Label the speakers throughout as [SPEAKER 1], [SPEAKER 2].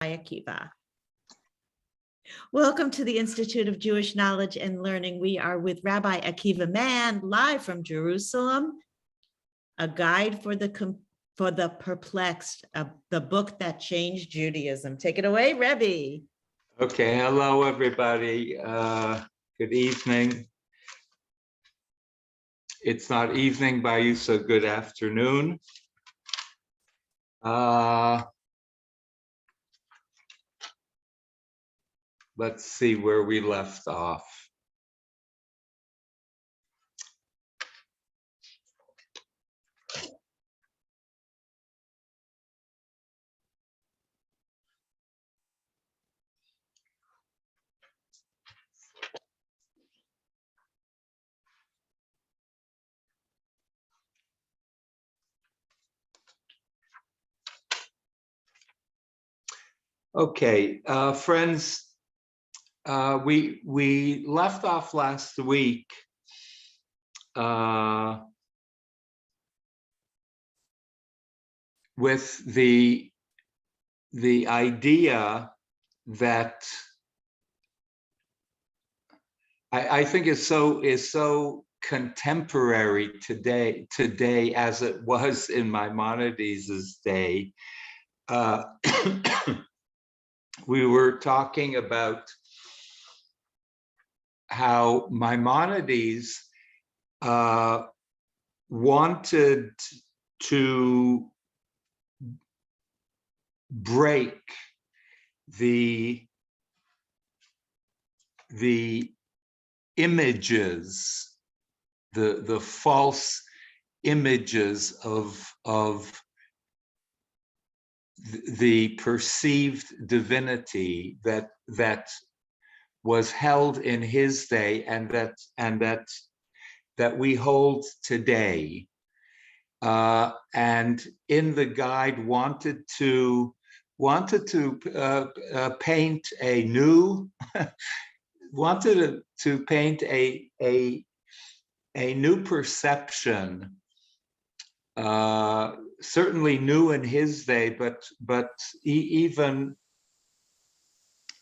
[SPEAKER 1] Akiva. Welcome to the Institute of Jewish Knowledge and Learning. We are with Rabbi Akiva Mann, live from Jerusalem, a guide for the Perplexed, the book that changed Judaism. Take it away, Rebbe.
[SPEAKER 2] Okay, hello everybody. Good evening. It's not evening by you, so good afternoon. Let's see where we left off. Okay, friends, we left off last week with the idea that I think is so contemporary today as it was in Maimonides' day. We were talking about how Maimonides wanted to break the images, the false images of the perceived divinity that was held in his day and that we hold today, and in the guide wanted to paint a new wanted to paint a new perception, certainly new in his day, but even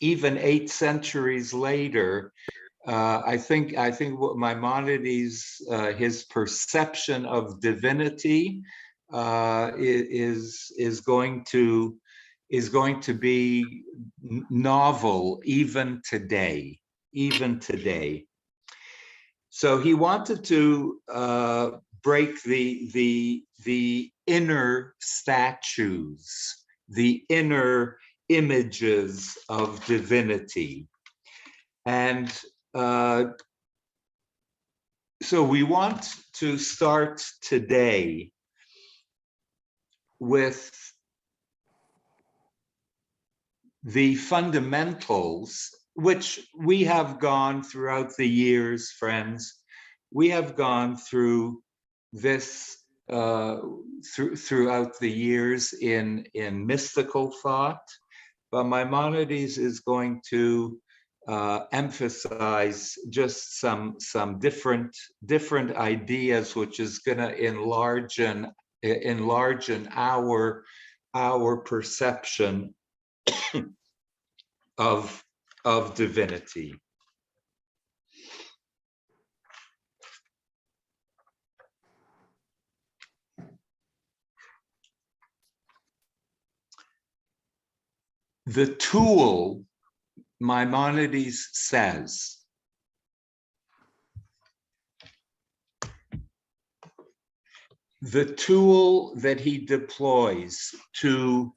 [SPEAKER 2] 8 centuries later, I think what Maimonides, his perception of divinity, is going to be novel even today. So he wanted to break the inner statues, the inner images of divinity. And so we want to start today with the fundamentals, which we have gone throughout the years, friends. We have gone through this throughout the years in mystical thought, but Maimonides is going to emphasize just some different ideas, which is going to enlarge our perception of divinity. The tool, Maimonides says, the tool that he deploys to,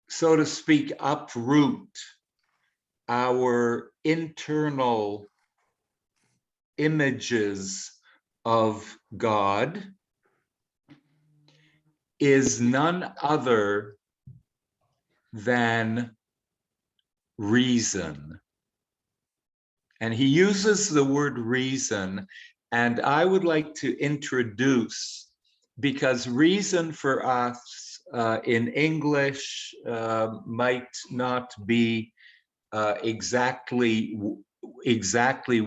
[SPEAKER 2] so to speak, uproot our internal images of God is none other than reason. And he uses the word reason, and I would like to introduce, because reason for us in English might not be exactly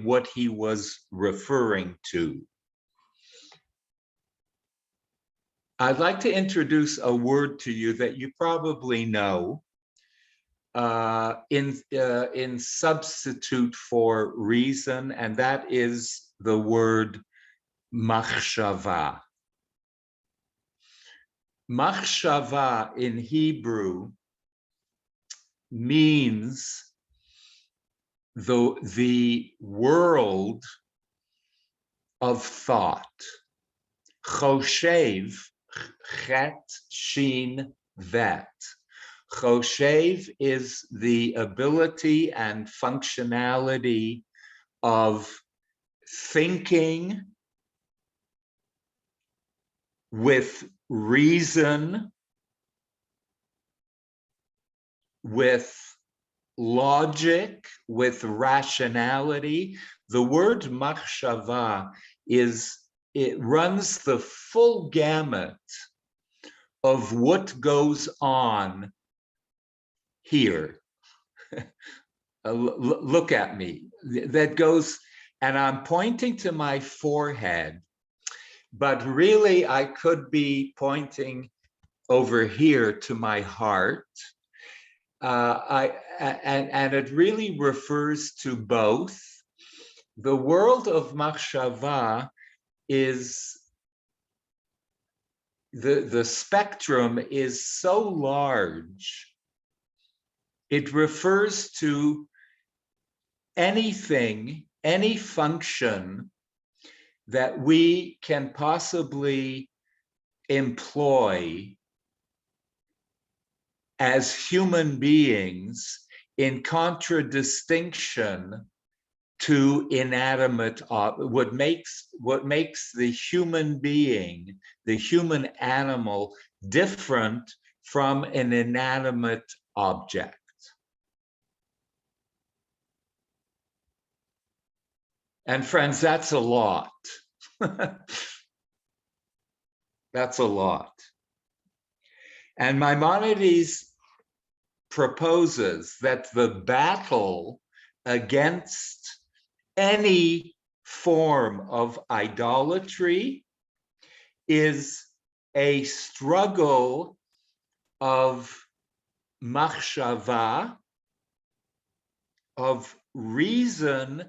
[SPEAKER 2] what he was referring to. I'd like to introduce a word to you that you probably know, in substitute for reason, and that is the word machshava. Machshava in Hebrew means the world of thought. Choshev, chet, shin, vet. Choshev is the ability and functionality of thinking with reason, with logic, with rationality. The word machshava it runs the full gamut of what goes on here. Look at me. That goes, and I'm pointing to my forehead, but really I could be pointing over here to my heart. And it really refers to both. The world of machshava is, the spectrum is so large. It refers to anything, any function that we can possibly employ as human beings in contradistinction to inanimate, what makes the human being, the human animal, different from an inanimate object. And friends, that's a lot. That's a lot. And Maimonides proposes that the battle against any form of idolatry is a struggle of machshava, of reason,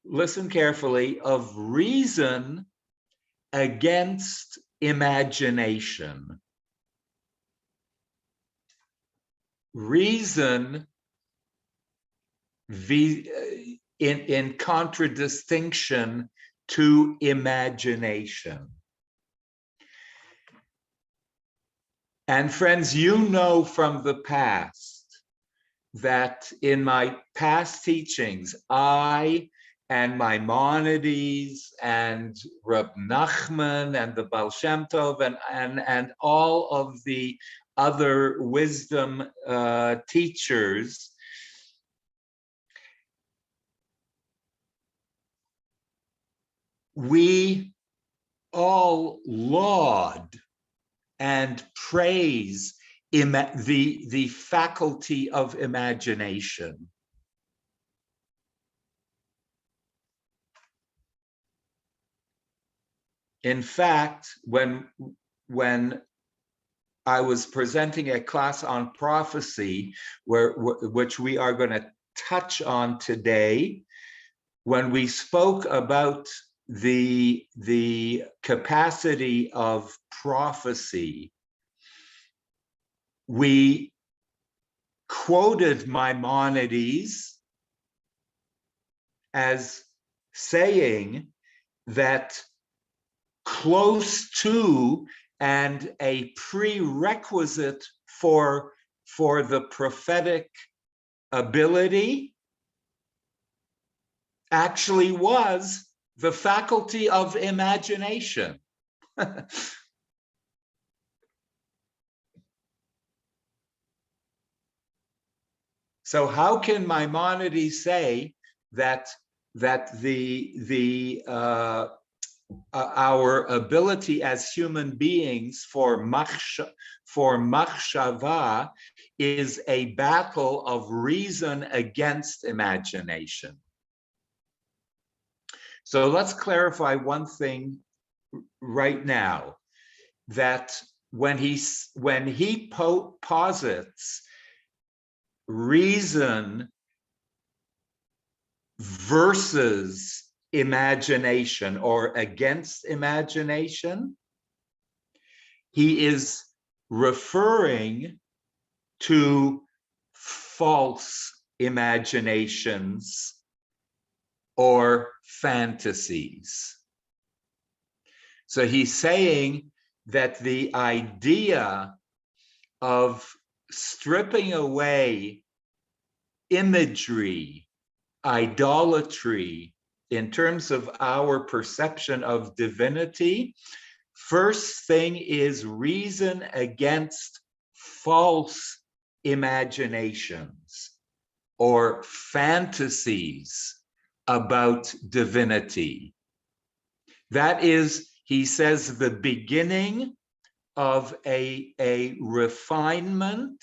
[SPEAKER 2] listen carefully, of reason against imagination. Reason in contradistinction to imagination. And friends, you know from the past that in my past teachings, I and Maimonides and Reb Nachman and the Baal Shem Tov and all of the other wisdom teachers, we all laud and praise the faculty of imagination. In fact, when I was presenting a class on prophecy, which we are going to touch on today, when we spoke about the capacity of prophecy, we quoted Maimonides as saying that close to and a prerequisite for the prophetic ability actually was the faculty of imagination. So how can Maimonides say that our ability as human beings for machshava is a battle of reason against imagination? So let's clarify one thing right now, that when he posits reason versus imagination or against imagination. He is referring to false imaginations or fantasies. So he's saying that the idea of stripping away imagery, idolatry, in terms of our perception of divinity, first thing is reason against false imaginations or fantasies about divinity. That is, he says, the beginning of a refinement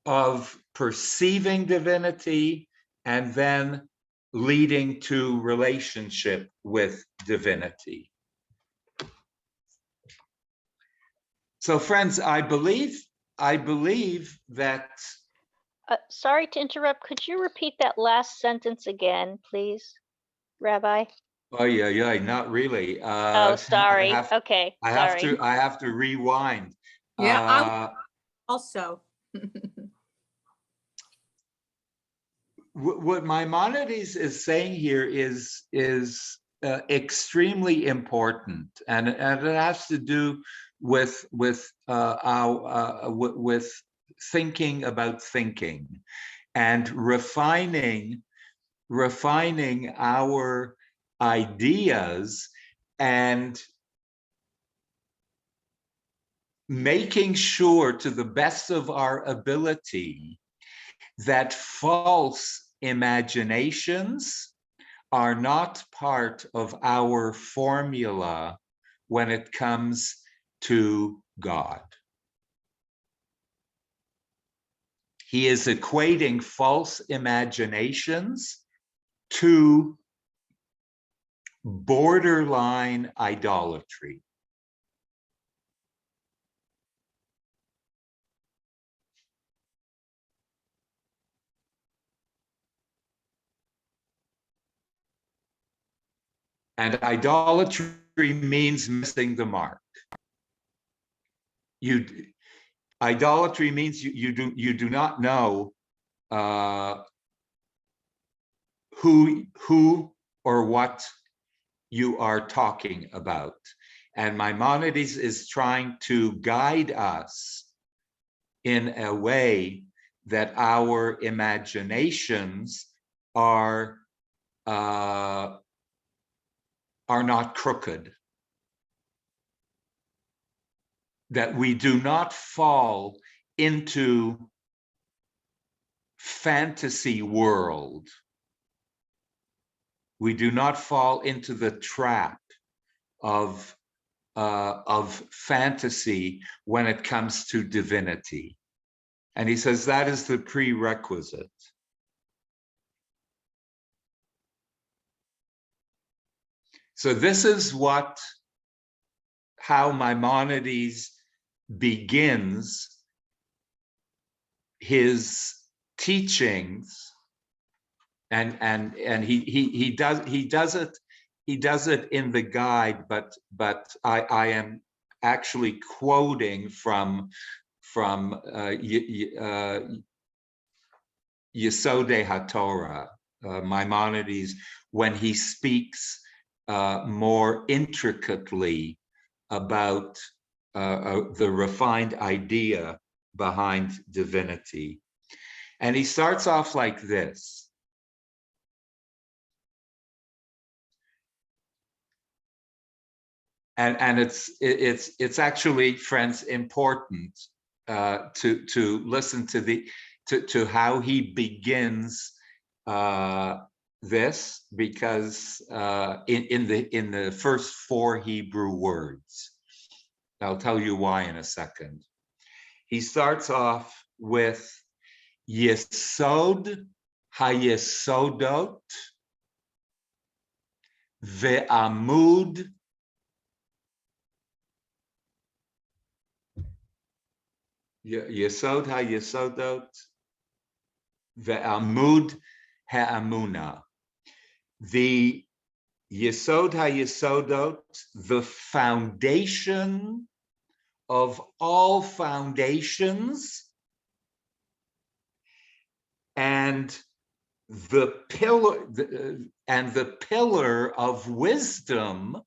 [SPEAKER 2] of perceiving divinity and then leading to relationship with divinity. So friends, I believe that
[SPEAKER 3] Sorry to interrupt. Could you repeat that last sentence again, please, Rabbi?
[SPEAKER 2] oh yeah, not really.
[SPEAKER 3] Oh, sorry. Okay, sorry.
[SPEAKER 2] I have to rewind.
[SPEAKER 4] Yeah, I would also.
[SPEAKER 2] What Maimonides is saying here is extremely important, and it has to do with thinking about thinking and refining our ideas and making sure to the best of our ability that false imaginations are not part of our formula when it comes to God. He is equating false imaginations to borderline idolatry. And idolatry means missing the mark. Idolatry means you do not know who or what you are talking about. And Maimonides is trying to guide us in a way that our imaginations are not crooked, that we do not fall into fantasy world. We do not fall into the trap of fantasy when it comes to divinity. And he says that is the prerequisite. So this is how Maimonides begins his teachings, and he does it in the guide, but I am actually quoting from Yesodei HaTorah, Maimonides, when he speaks more intricately about the refined idea behind divinity. And he starts off like this. And it's actually, friends, important to listen to how he begins this, because in the first 4 Hebrew words, I'll tell you why in a second. He starts off with Yesod HaYesodot Ve'amud Yesod ha-yesodot ve'amud ha'amuna. The Yesod ha-yesodot, the foundation of all foundations, and the pillar of wisdom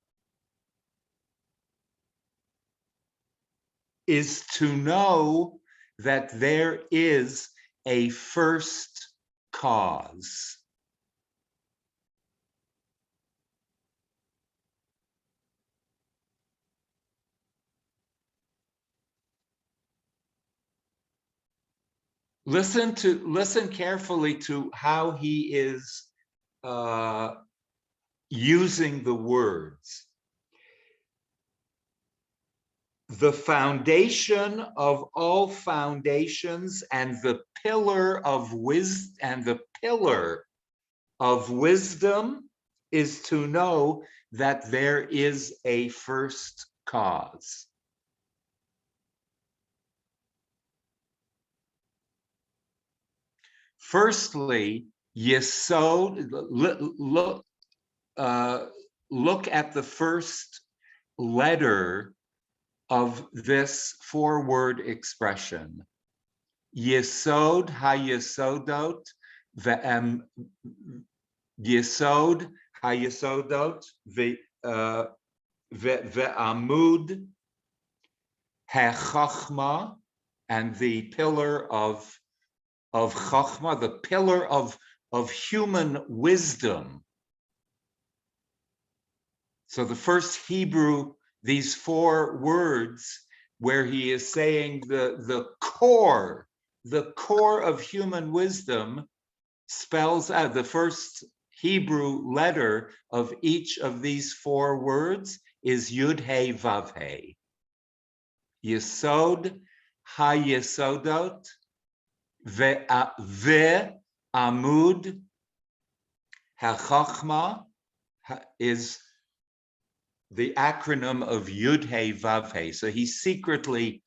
[SPEAKER 2] is to know that there is a first cause. Listen carefully to how he is using the words. The foundation of all foundations and the pillar of wisdom is to know that there is a first cause. Firstly, Yesod, look at the first letter of this four-word expression. Yesod ha-yesodot Yesod ha-yesodot ve'amud ha-chachma, and the pillar of chachma, the pillar of human wisdom. So the first Hebrew, these four words where he is saying the core of human wisdom spells out the first Hebrew letter of each of these four words is Yud He Vav He. Yesod ha-yesodot ve'amud ha-chachma is the acronym of Yud He Vav He. So he secretly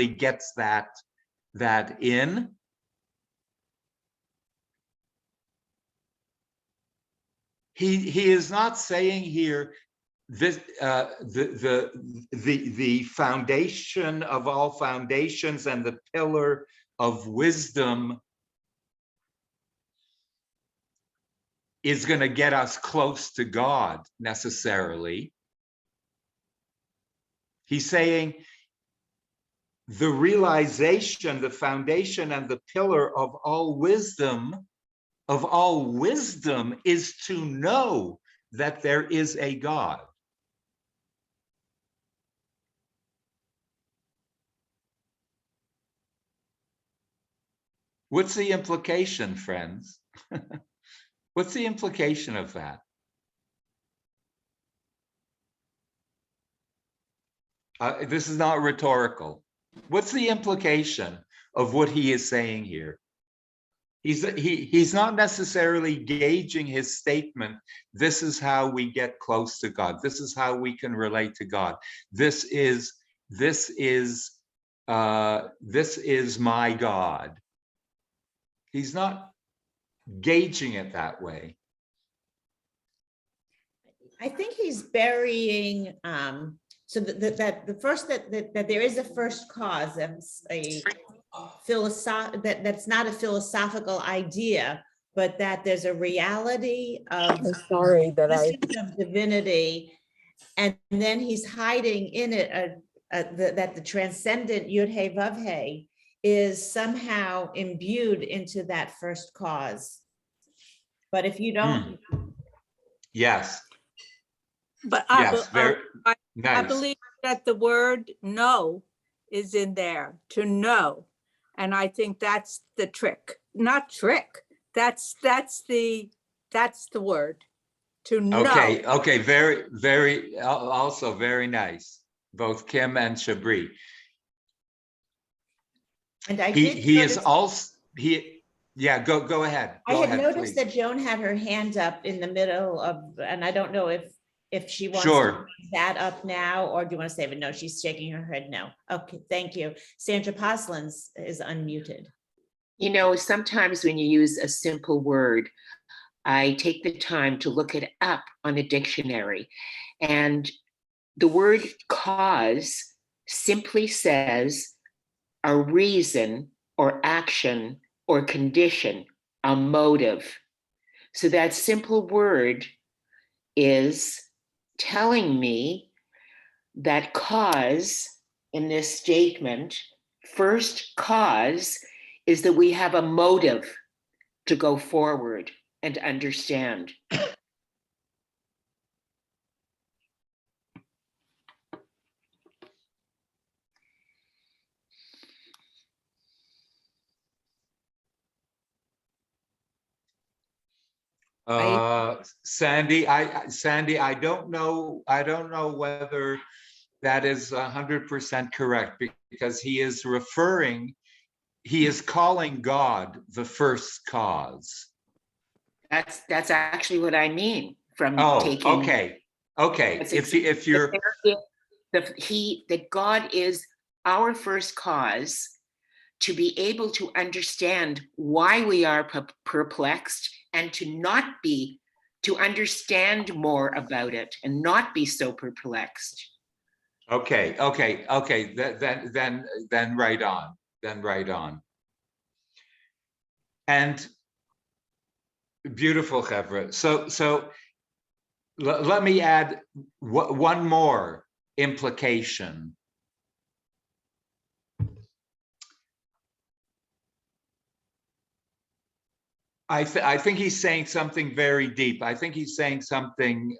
[SPEAKER 2] gets that in. He is not saying here this the foundation of all foundations and the pillar of wisdom is going to get us close to God necessarily. He's saying the realization, the foundation and the pillar of all wisdom is to know that there is a God. What's the implication, friends? What's the implication of that? This is not rhetorical. What's the implication of what he is saying here? He's not necessarily gauging his statement. This is how we get close to God. This is how we can relate to God. This is my God. He's not gauging it that way.
[SPEAKER 1] I think he's burying so that the first that there is a first cause, that's a that's not a philosophical idea, but that there's a reality of
[SPEAKER 4] I'm sorry that
[SPEAKER 1] of divinity, and then he's hiding in it that the transcendent Yud He Vav He is somehow imbued into that first cause. But if you don't,
[SPEAKER 2] yes,
[SPEAKER 4] but
[SPEAKER 2] yes, very
[SPEAKER 4] I
[SPEAKER 2] nice.
[SPEAKER 4] believe that the word know is in there, to know. And I think that's the trick, not trick. That's the word, to know.
[SPEAKER 2] Okay, very, also very nice, both Kim and Shabri.
[SPEAKER 1] and I
[SPEAKER 2] He
[SPEAKER 1] did
[SPEAKER 2] is
[SPEAKER 1] notice,
[SPEAKER 2] also, yeah, go ahead.
[SPEAKER 1] I
[SPEAKER 2] Go
[SPEAKER 1] had
[SPEAKER 2] ahead,
[SPEAKER 1] noticed
[SPEAKER 2] please.
[SPEAKER 1] that Joan had her hand up in the middle of, and I don't know if if she wants to
[SPEAKER 2] Sure.
[SPEAKER 1] bring that up now, or do you want to save it? No, she's shaking her head no. Okay, thank you. Sandra Poslins is unmuted.
[SPEAKER 5] You know, sometimes when you use a simple word, I take the time to look it up on a dictionary. And the word cause simply says a reason or action or condition, a motive. So that simple word is telling me that cause in this statement, first cause is that we have a motive to go forward and understand.
[SPEAKER 2] Sandy, I don't know whether that is 100% correct, because he is calling God the first cause.
[SPEAKER 5] That's actually what I mean from
[SPEAKER 2] Oh,
[SPEAKER 5] taking.
[SPEAKER 2] okay.
[SPEAKER 5] That's
[SPEAKER 2] If you're
[SPEAKER 5] that God is our first cause to be able to understand why we are perplexed and to understand more about it and not be so perplexed.
[SPEAKER 2] okay. Then right on. And beautiful, Chevra. So let me add one more implication. I think he's saying something very deep. I think he's saying something,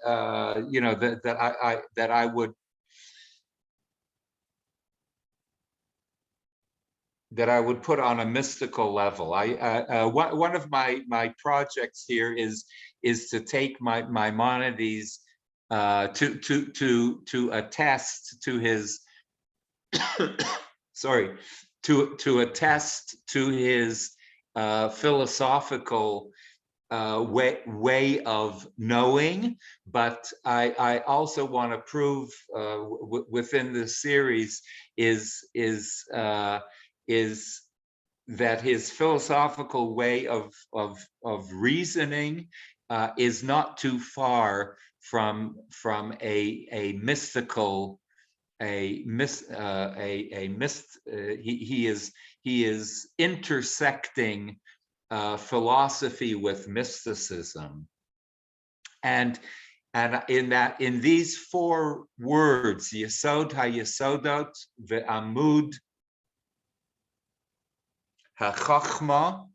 [SPEAKER 2] that I would put on a mystical level. One of my projects here is to take Maimonides to attest to his to attest to his philosophical way of knowing, but I also want to prove within this series is that his philosophical way of reasoning is not too far from a mystical. He is intersecting philosophy with mysticism, and in these four words, Yesod HaYesodot ve'amud HaChachma,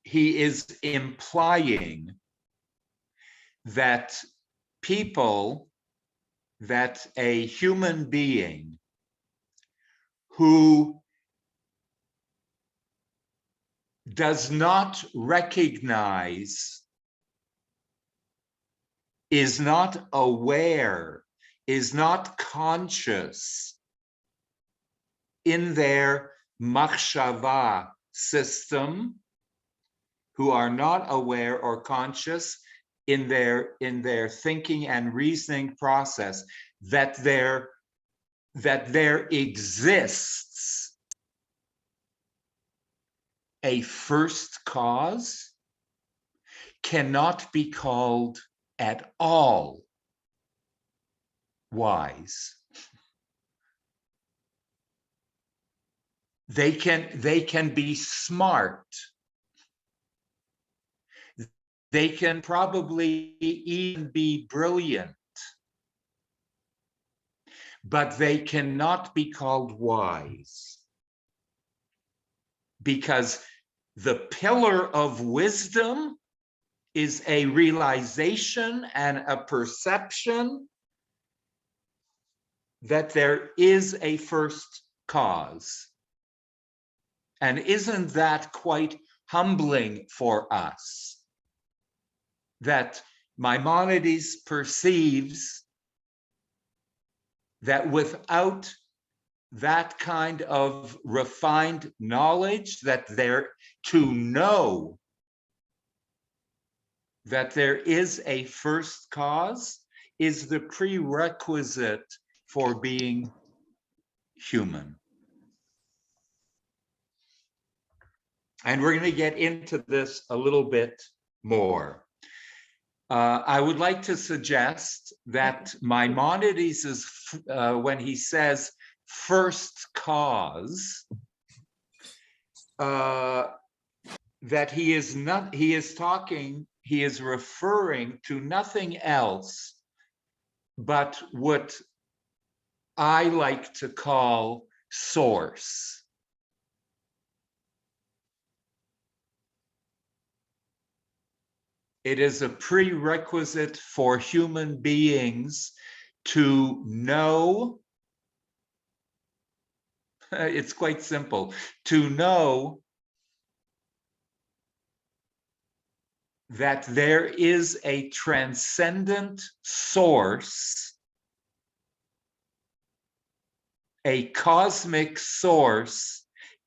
[SPEAKER 2] he is implying that a human being who does not recognize, is not aware, is not conscious in their machshava system, who are not aware or conscious in their thinking and reasoning process, that there exists a first cause, cannot be called at all wise. They can be smart. They can probably even be brilliant, but they cannot be called wise, because the pillar of wisdom is a realization and a perception that there is a first cause. And isn't that quite humbling for us? That Maimonides perceives that without that kind of refined knowledge, that there to know that there is a first cause is the prerequisite for being human. And we're going to get into this a little bit more. I would like to suggest that Maimonides is, when he says first cause, that he is referring to nothing else but what I like to call source. It is a prerequisite for human beings to know. It's quite simple, to know that there is a transcendent source, a cosmic source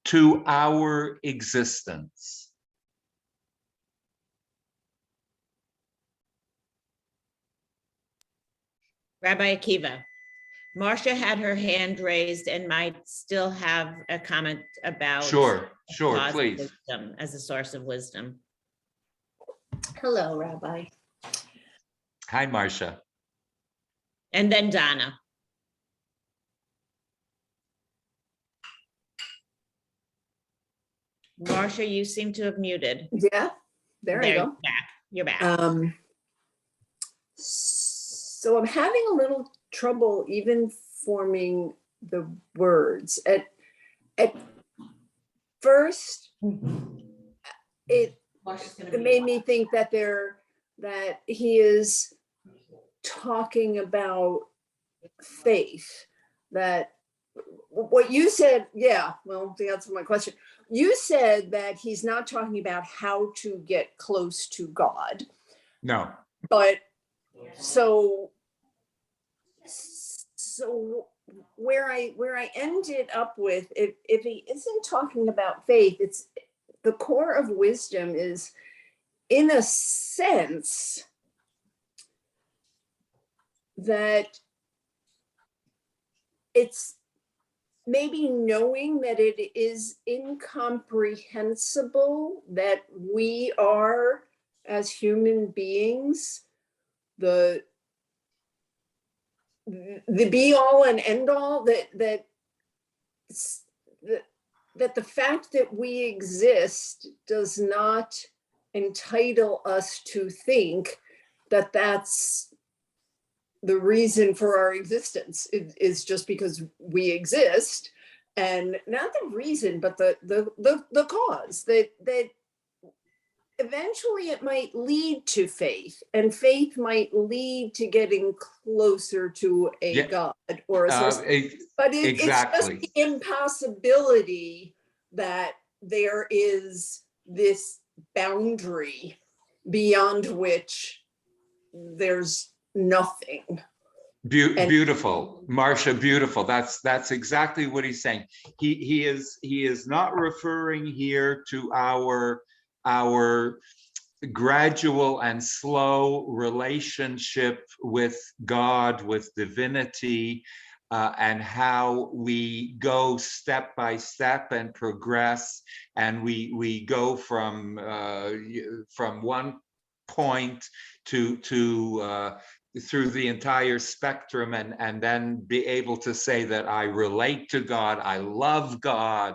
[SPEAKER 2] to our existence.
[SPEAKER 1] Rabbi Akiva, Marcia had her hand raised and might still have a comment about
[SPEAKER 2] Sure,
[SPEAKER 1] cause of
[SPEAKER 2] please.
[SPEAKER 1] wisdom as a source of wisdom.
[SPEAKER 6] Hello, Rabbi.
[SPEAKER 2] Hi, Marcia.
[SPEAKER 1] And then Donna. Marcia, you seem to have muted.
[SPEAKER 6] Yeah, there I
[SPEAKER 1] You're
[SPEAKER 6] go.
[SPEAKER 1] back. You're back.
[SPEAKER 6] So I'm having a little trouble even forming the words. At first, it made me think that he is talking about faith. That what you said, yeah, well, the answer to my question. You said that he's not talking about how to get close to God.
[SPEAKER 2] No.
[SPEAKER 6] But so where I ended up with, if he isn't talking about faith, it's the core of wisdom is, in a sense, that it's maybe knowing that it is incomprehensible that we are, as human beings, the be all and end all, that the fact that we exist does not entitle us to think that that's the reason for our existence. It is just because we exist, and not the reason, but the cause that eventually it might lead to faith, and faith might lead to getting closer to a God or a source. But
[SPEAKER 2] exactly.
[SPEAKER 6] It's just the impossibility that there is this boundary beyond which there's nothing.
[SPEAKER 2] Beautiful, Marcia, beautiful. That's exactly what he's saying. He is not referring here to our gradual and slow relationship with God, with divinity, and how we go step by step and progress, and we go from one point to through the entire spectrum, and then be able to say that I relate to God, I love God,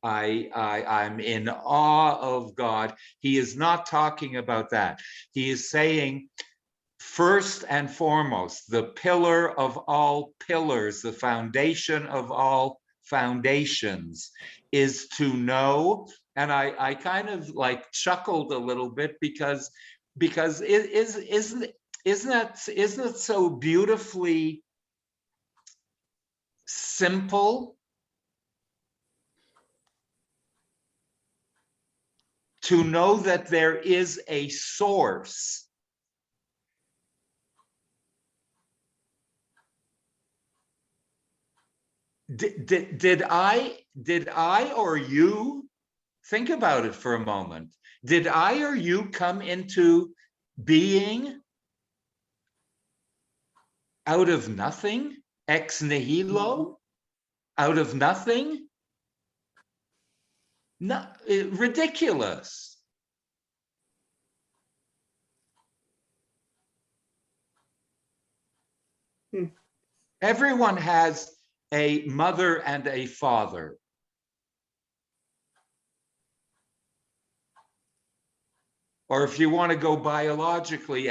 [SPEAKER 2] I'm in awe of God. He is not talking about that. He is saying, first and foremost, the pillar of all pillars, the foundation of all foundations, is to know. And I kind of like chuckled a little bit because isn't it so beautifully simple to know that there is a source? Did I or you, think about it for a moment, did I or you come into being out of nothing, ex nihilo, out of nothing. No, ridiculous. Everyone has a mother and a father. Or if you want to go biologically,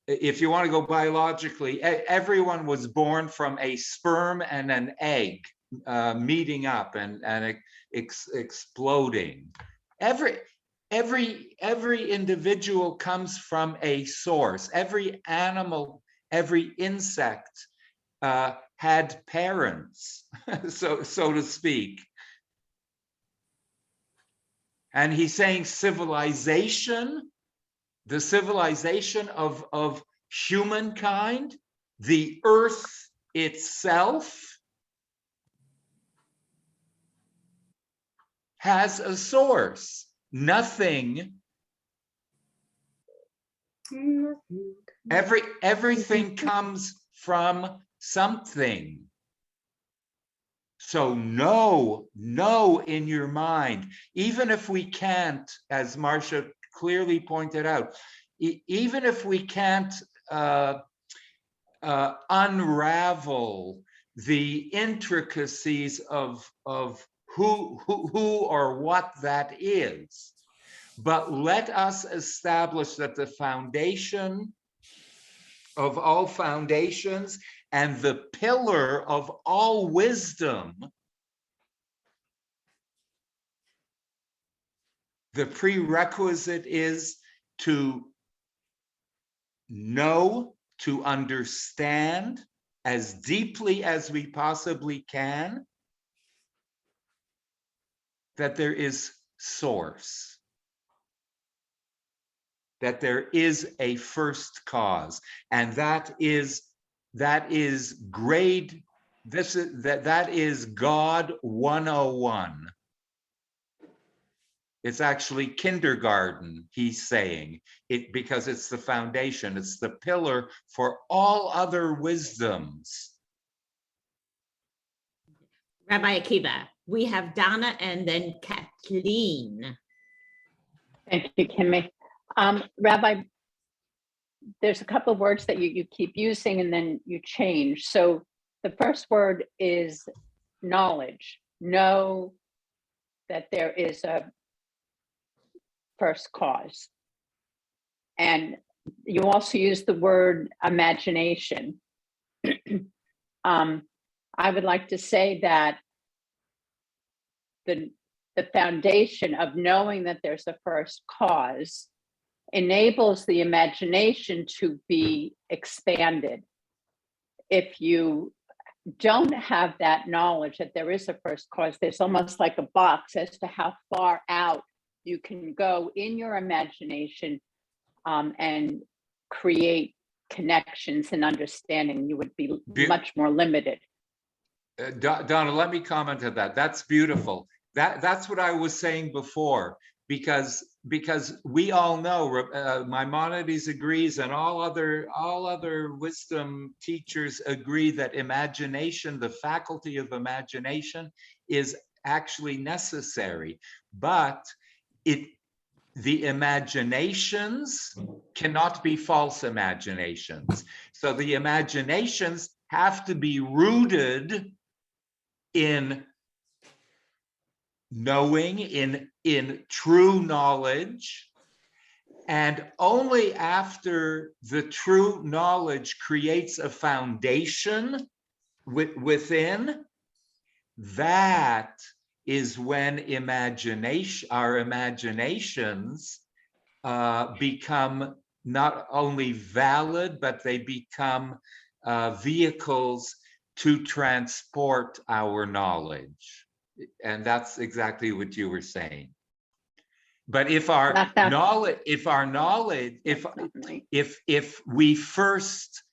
[SPEAKER 2] if you want to go biologically, everyone was born from a sperm and an egg meeting up and exploding. Every individual comes from a source. Every animal, every insect had parents, so to speak. And he's saying civilization, the civilization of humankind, the earth itself, has a source. Nothing. Everything comes from something. So know in your mind, even if we can't, as Marcia clearly pointed out, even if we can't unravel the intricacies of who or what that is, but let us establish that the foundation of all foundations and the pillar of all wisdom, the prerequisite is to know, to understand as deeply as we possibly can that there is source, that there is a first cause, and that is grade, that is God 101. It's actually kindergarten, he's saying, because it's the foundation, it's the pillar for all other wisdoms.
[SPEAKER 1] Rabbi Akiva, we have Donna and then Kathleen.
[SPEAKER 7] Thank you, Kimmy. Rabbi, there's a couple of words that you keep using and then you change. So the first word is knowledge. Know that there is a first cause. And you also use the word imagination. I would like to say that the foundation of knowing that there's a first cause enables the imagination to be expanded. If you don't have that knowledge that there is a first cause, there's almost like a box as to how far out you can go in your imagination and create connections and understanding. You would be much more limited.
[SPEAKER 2] Donna, let me comment on that. That's beautiful. That's what I was saying before, because we all know Maimonides agrees, and all other wisdom teachers agree that imagination, the faculty of imagination, is actually necessary, but the imaginations cannot be false imaginations. So the imaginations have to be rooted in knowing, in true knowledge, and only after the true knowledge creates a foundation within, that is when our imaginations become not only valid, but they become vehicles to transport our knowledge. And that's exactly what you were saying. But if we first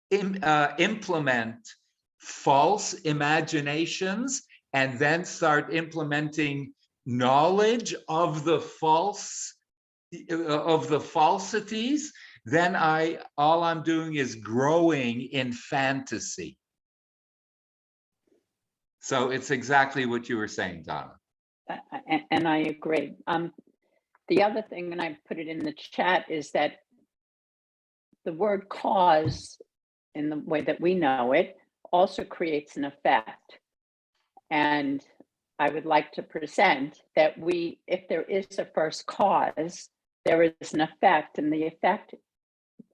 [SPEAKER 2] implement false imaginations and then start implementing knowledge of the falsities, then all I'm doing is growing in fantasy. So it's exactly what you were saying, Donna.
[SPEAKER 7] And I agree. The other thing, and I put it in the chat, is that the word cause, in the way that we know it, also creates an effect. And I would like to present that if there is a first cause, there is an effect, and the effect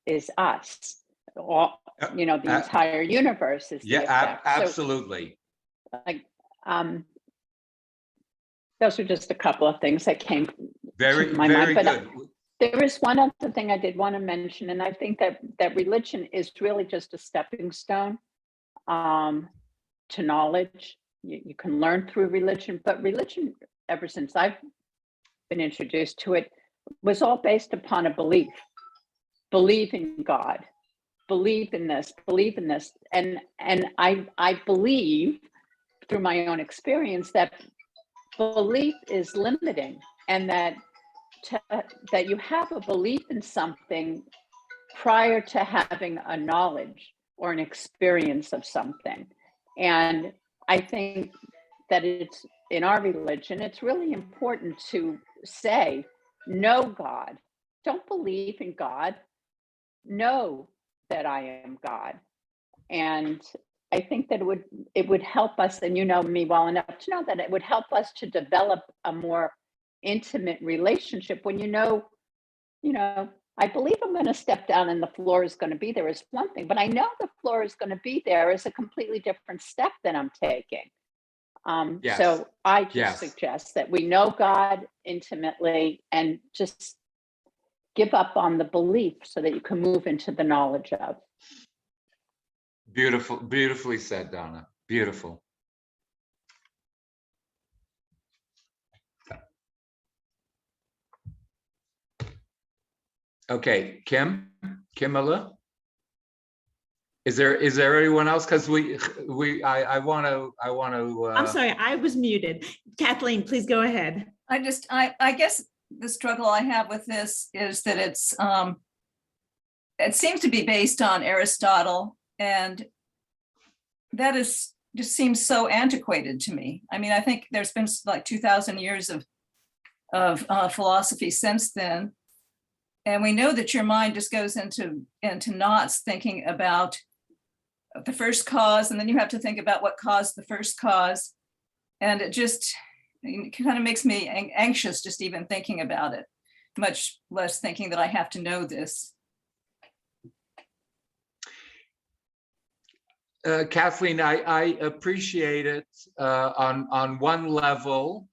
[SPEAKER 7] is us. All, the entire universe is the effect.
[SPEAKER 2] Absolutely.
[SPEAKER 7] So, those are just a couple of things that came to my
[SPEAKER 2] very
[SPEAKER 7] mind.
[SPEAKER 2] good.
[SPEAKER 7] There is one other thing I did want to mention, and I think that religion is really just a stepping stone to knowledge. You can learn through religion, but religion, ever since I've been introduced to it, was all based upon a belief. Believe in God, believe in this, and I believe through my own experience that belief is limiting, and that you have a belief in something prior to having a knowledge or an experience of something. And I think that it's in our religion, it's really important to say, know God. Don't believe in God. Know that I am God. And I think that it would help us, and you know me well enough to know that it would help us to develop a more intimate relationship when I believe I'm going to step down and the floor is going to be there is one thing, but I know the floor is going to be there is a completely different step that I'm taking.
[SPEAKER 2] Yes.
[SPEAKER 7] So I just suggest that we know God intimately and just give up on the belief so that you can move into the knowledge of.
[SPEAKER 2] Beautifully said, Donna. Beautiful. Okay, Kimala. Is there anyone else? Because I want to.
[SPEAKER 1] I'm sorry, I was muted. Kathleen, please go ahead.
[SPEAKER 8] I guess the struggle I have with this is that it seems to be based on Aristotle, and that just seems so antiquated to me. I mean, I think there's been like 2,000 years of philosophy since then. And we know that your mind just goes into knots thinking about the first cause, and then you have to think about what caused the first cause. And it kind of makes me anxious just even thinking about it, much less thinking that I have to know this.
[SPEAKER 2] Kathleen, I appreciate it on one level.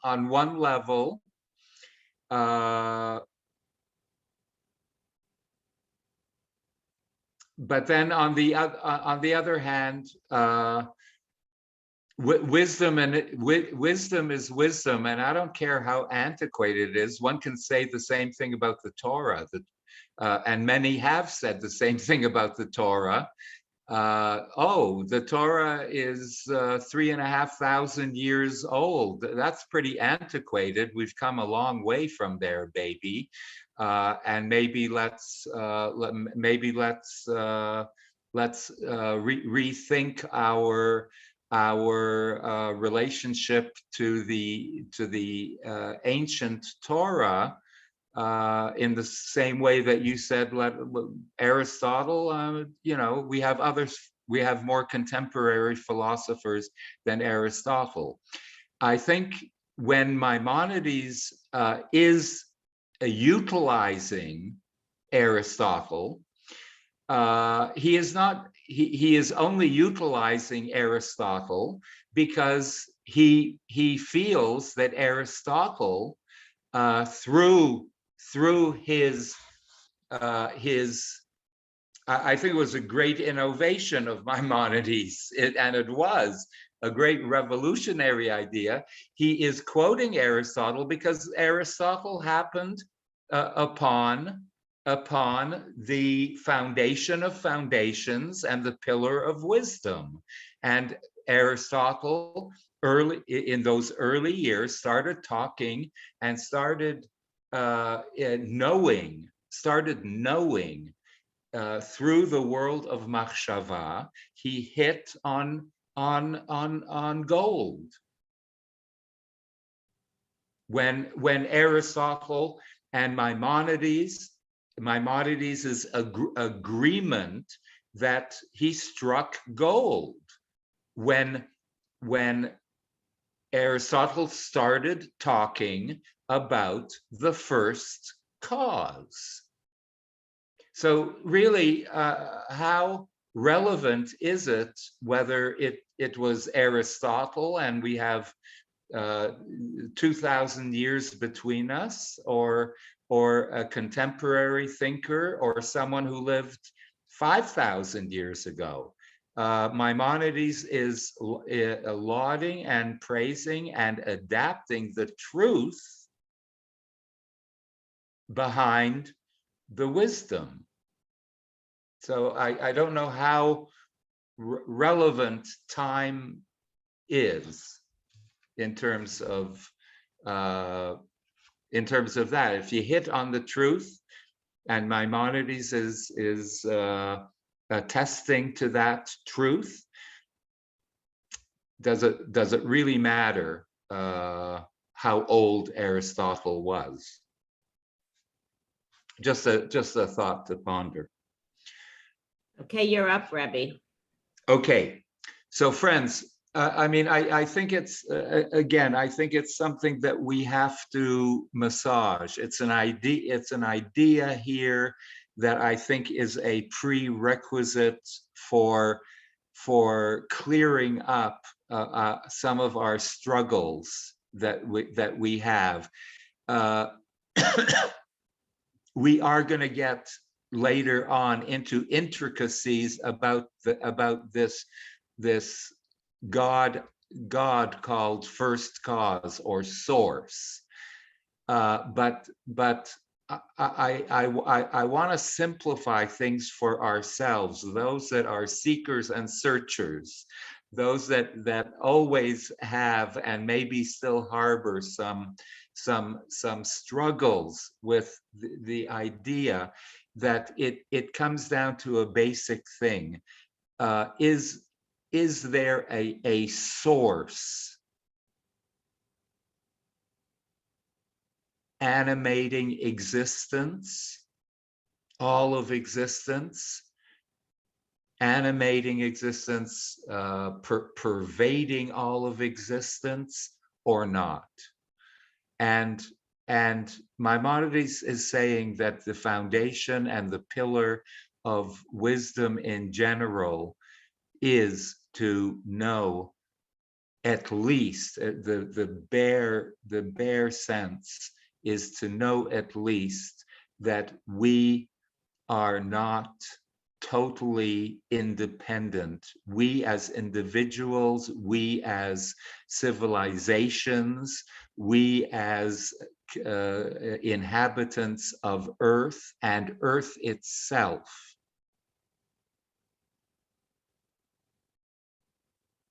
[SPEAKER 2] But then on the other hand, wisdom is wisdom, and I don't care how antiquated it is. One can say the same thing about the Torah, and many have said the same thing about the Torah. The Torah is 3,500 years old. That's pretty antiquated. We've come a long way from there, baby. And maybe let's rethink our relationship to the ancient Torah in the same way that you said. Aristotle, we have more contemporary philosophers than Aristotle. I think when Maimonides is utilizing Aristotle, he is only utilizing Aristotle because he feels that Aristotle, through his I think it was a great innovation of Maimonides, and it was a great revolutionary idea. He is quoting Aristotle because Aristotle happened upon the foundation of foundations and the pillar of wisdom. And Aristotle in those early years, started talking and started knowing through the world of machshava, he hit on gold. When Aristotle and Maimonides is agreement that he struck gold when Aristotle started talking about the first cause. So really, how relevant is it whether it was Aristotle and we have 2,000 years between us, or a contemporary thinker, or someone who lived 5,000 years ago? Maimonides is lauding and praising and adapting the truth behind the wisdom. So I don't know how relevant time is in terms of that. If you hit on the truth, and Maimonides is attesting to that truth, does it really matter how old Aristotle was? Just a thought to ponder.
[SPEAKER 1] Okay, you're up, Rabbi.
[SPEAKER 2] Okay, so friends, I think it's again, I think it's something that we have to massage. It's an idea here that I think is a prerequisite for clearing up some of our struggles that we have. We are going to get later on into intricacies about this God called first cause or source. But I want to simplify things for ourselves, those that are seekers and searchers, those that always have and maybe still harbor some struggles with the idea that it comes down to a basic thing. Is there a source animating existence, all of existence, animating existence, pervading all of existence, or not? And Maimonides is saying that the foundation and the pillar of wisdom in general is to know at least the bare sense is to know at least that we are not totally independent. We as individuals, we as civilizations, we as inhabitants of Earth and Earth itself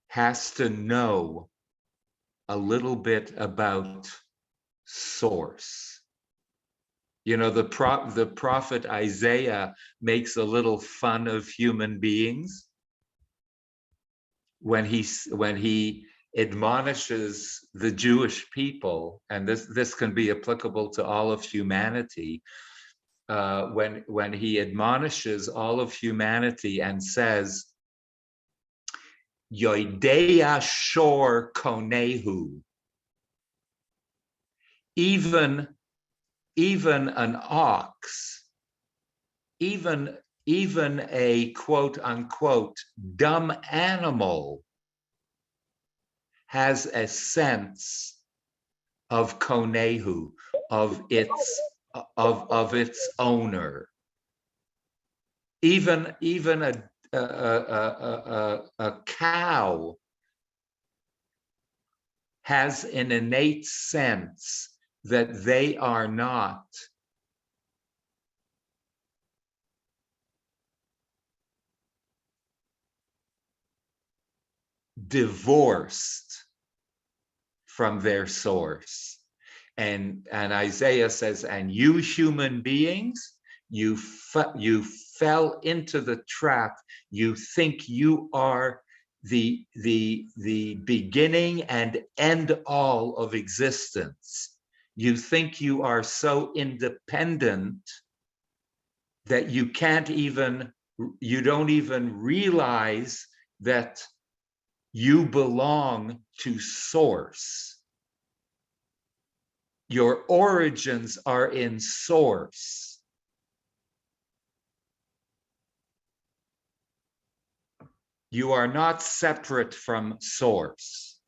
[SPEAKER 2] has to know a little bit about source. You know, the prophet Isaiah makes a little fun of human beings when he admonishes the Jewish people, and this can be applicable to all of humanity. When he admonishes all of humanity and says, Yoidea shor konehu, even an ox, even a quote unquote dumb animal has a sense of konehu, of its owner. Even a cow has an innate sense that they are not divorced from their source. And Isaiah says, and you human beings, you fell into the trap. You think you are the beginning and end all of existence. You think you are so independent that you don't even realize that you belong to source. Your origins are in source. You are not separate from source.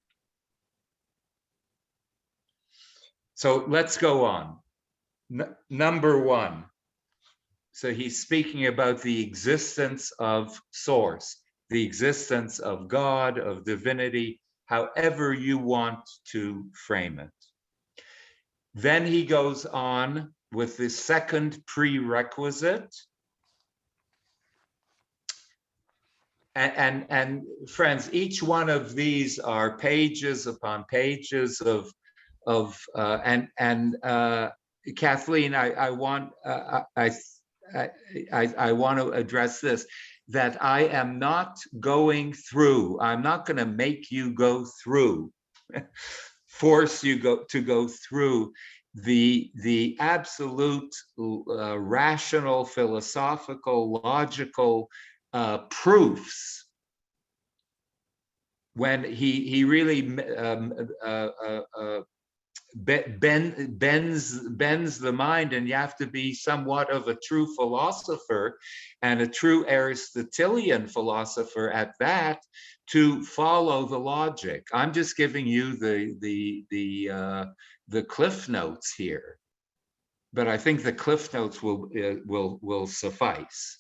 [SPEAKER 2] So let's go on. Number one. So he's speaking about the existence of source, the existence of God, of divinity, however you want to frame it. Then he goes on with the second prerequisite. And friends, each one of these are pages upon pages of Kathleen, I want to address this, that I am not going through. I'm not going to make you go through, force you to go through the absolute rational, philosophical, logical proofs when he really bends the mind, and you have to be somewhat of a true philosopher and a true Aristotelian philosopher at that to follow the logic. I'm just giving you the cliff notes here, but I think the cliff notes will suffice,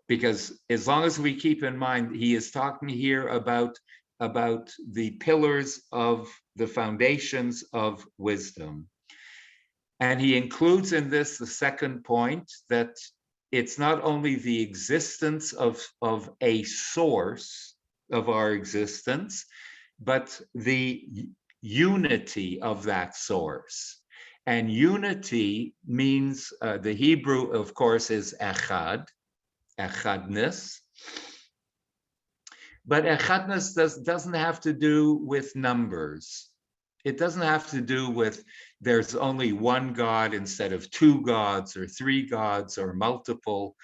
[SPEAKER 2] because as long as we keep in mind he is talking here about the pillars of the foundations of wisdom. And he includes in this the second point, that it's not only the existence of a source of our existence, but the unity of that source. And unity means, the Hebrew, of course, is echad, echadness. But echadness doesn't have to do with numbers. It doesn't have to do with there's only one God instead of two gods or three gods or multiple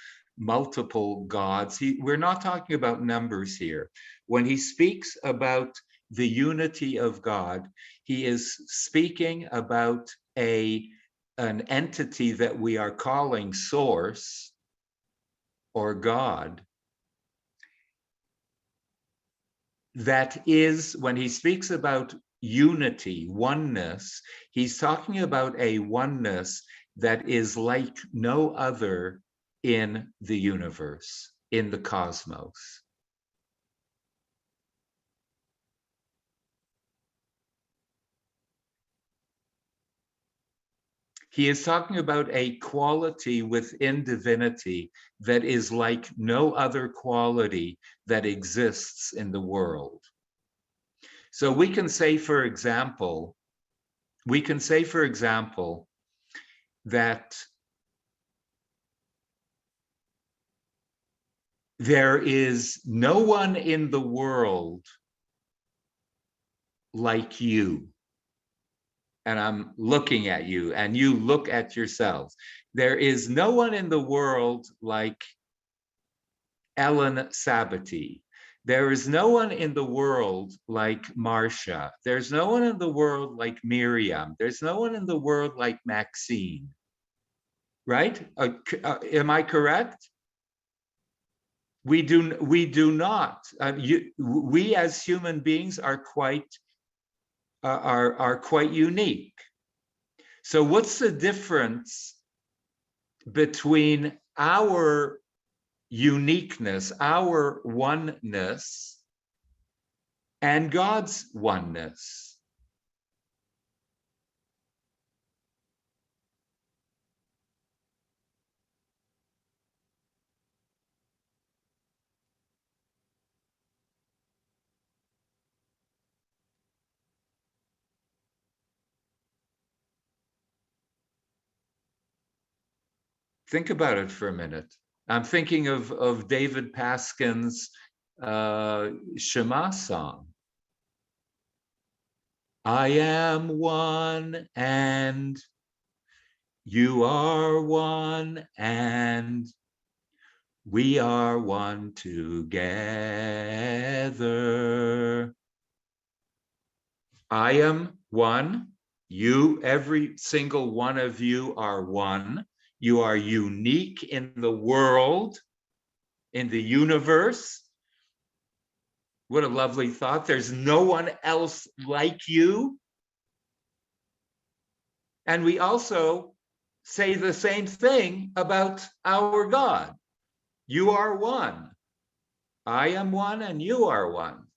[SPEAKER 2] gods. We're not talking about numbers here. When he speaks about the unity of God, he is speaking about an entity that we are calling source or God. That is, when he speaks about unity, oneness, he's talking about a oneness that is like no other in the universe, in the cosmos. He is talking about a quality within divinity that is like no other quality that exists in the world. So we can say, for example, that there is no one in the world like you. And I'm looking at you, and you look at yourselves. There is no one in the world like Ellen Sabbaty. There is no one in the world like Marcia. There's no one in the world like Miriam. There's no one in the world like Maxine. Right? Am I correct? We do not. We as human beings are quite unique. So what's the difference between our uniqueness, our oneness, and God's oneness? Think about it for a minute. I'm thinking of David Paskin's Shema song. I am one and you are one and we are one together. I am one. You, every single one of you are one. You are unique in the world, in the universe. What a lovely thought. There's no one else like you. And we also say the same thing about our God. You are one. I am one and you are one.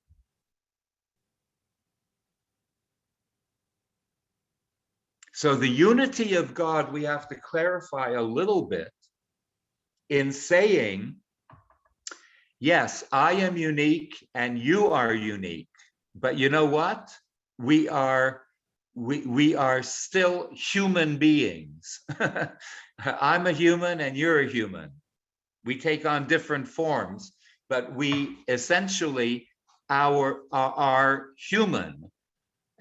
[SPEAKER 2] So the unity of God, we have to clarify a little bit in saying, yes, I am unique and you are unique. But you know what? We are still human beings. I'm a human and you're a human. We take on different forms, but we essentially are human.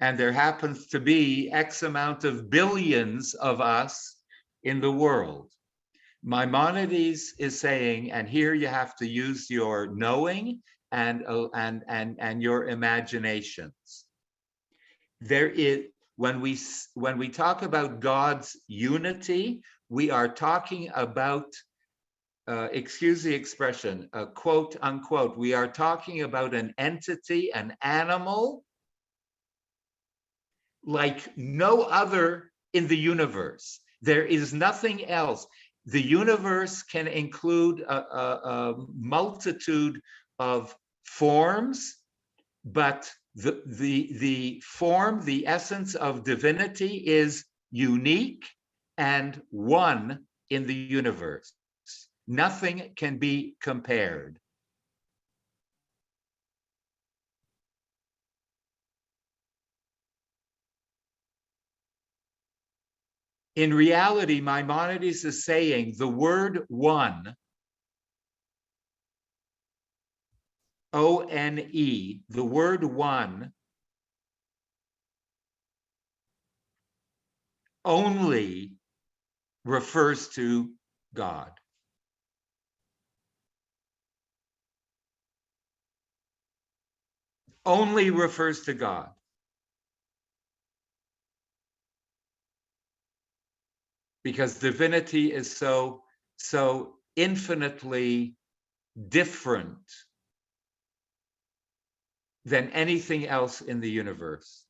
[SPEAKER 2] And there happens to be X amount of billions of us in the world. Maimonides is saying, and here you have to use your knowing and your imaginations. There is, when we talk about God's unity, we are talking about, excuse the expression, quote unquote, we are talking about an entity, an animal, like no other in the universe. There is nothing else. The universe can include a multitude of forms, but the form, the essence of divinity is unique and one in the universe. Nothing can be compared. In reality, Maimonides is saying the word one, O-N-E, the word one only refers to God. Only refers to God. Because divinity is so infinitely different than anything else in the universe.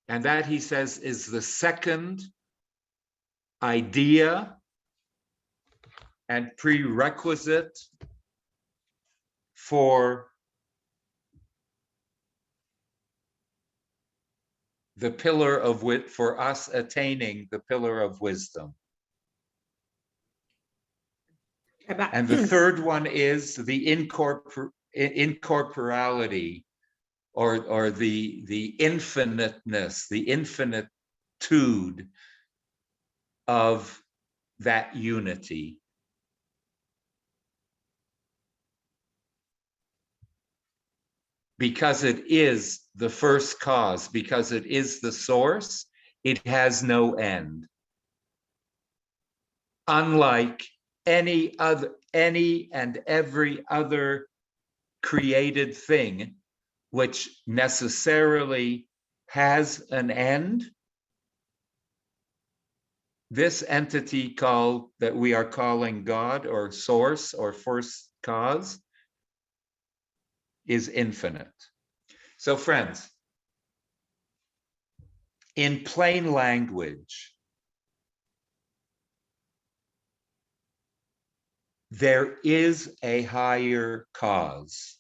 [SPEAKER 2] And that, he says, is the second idea and prerequisite for the pillar of wit, for us attaining the pillar of wisdom. And the third one is the incorporality, or the infiniteness, the infinitude of that unity. Because it is the first cause, because it is the source, it has no end. Unlike any and every other created thing, which necessarily has an end, this entity that we are calling God, or source, or first cause, is infinite. So friends, in plain language, there is a higher cause.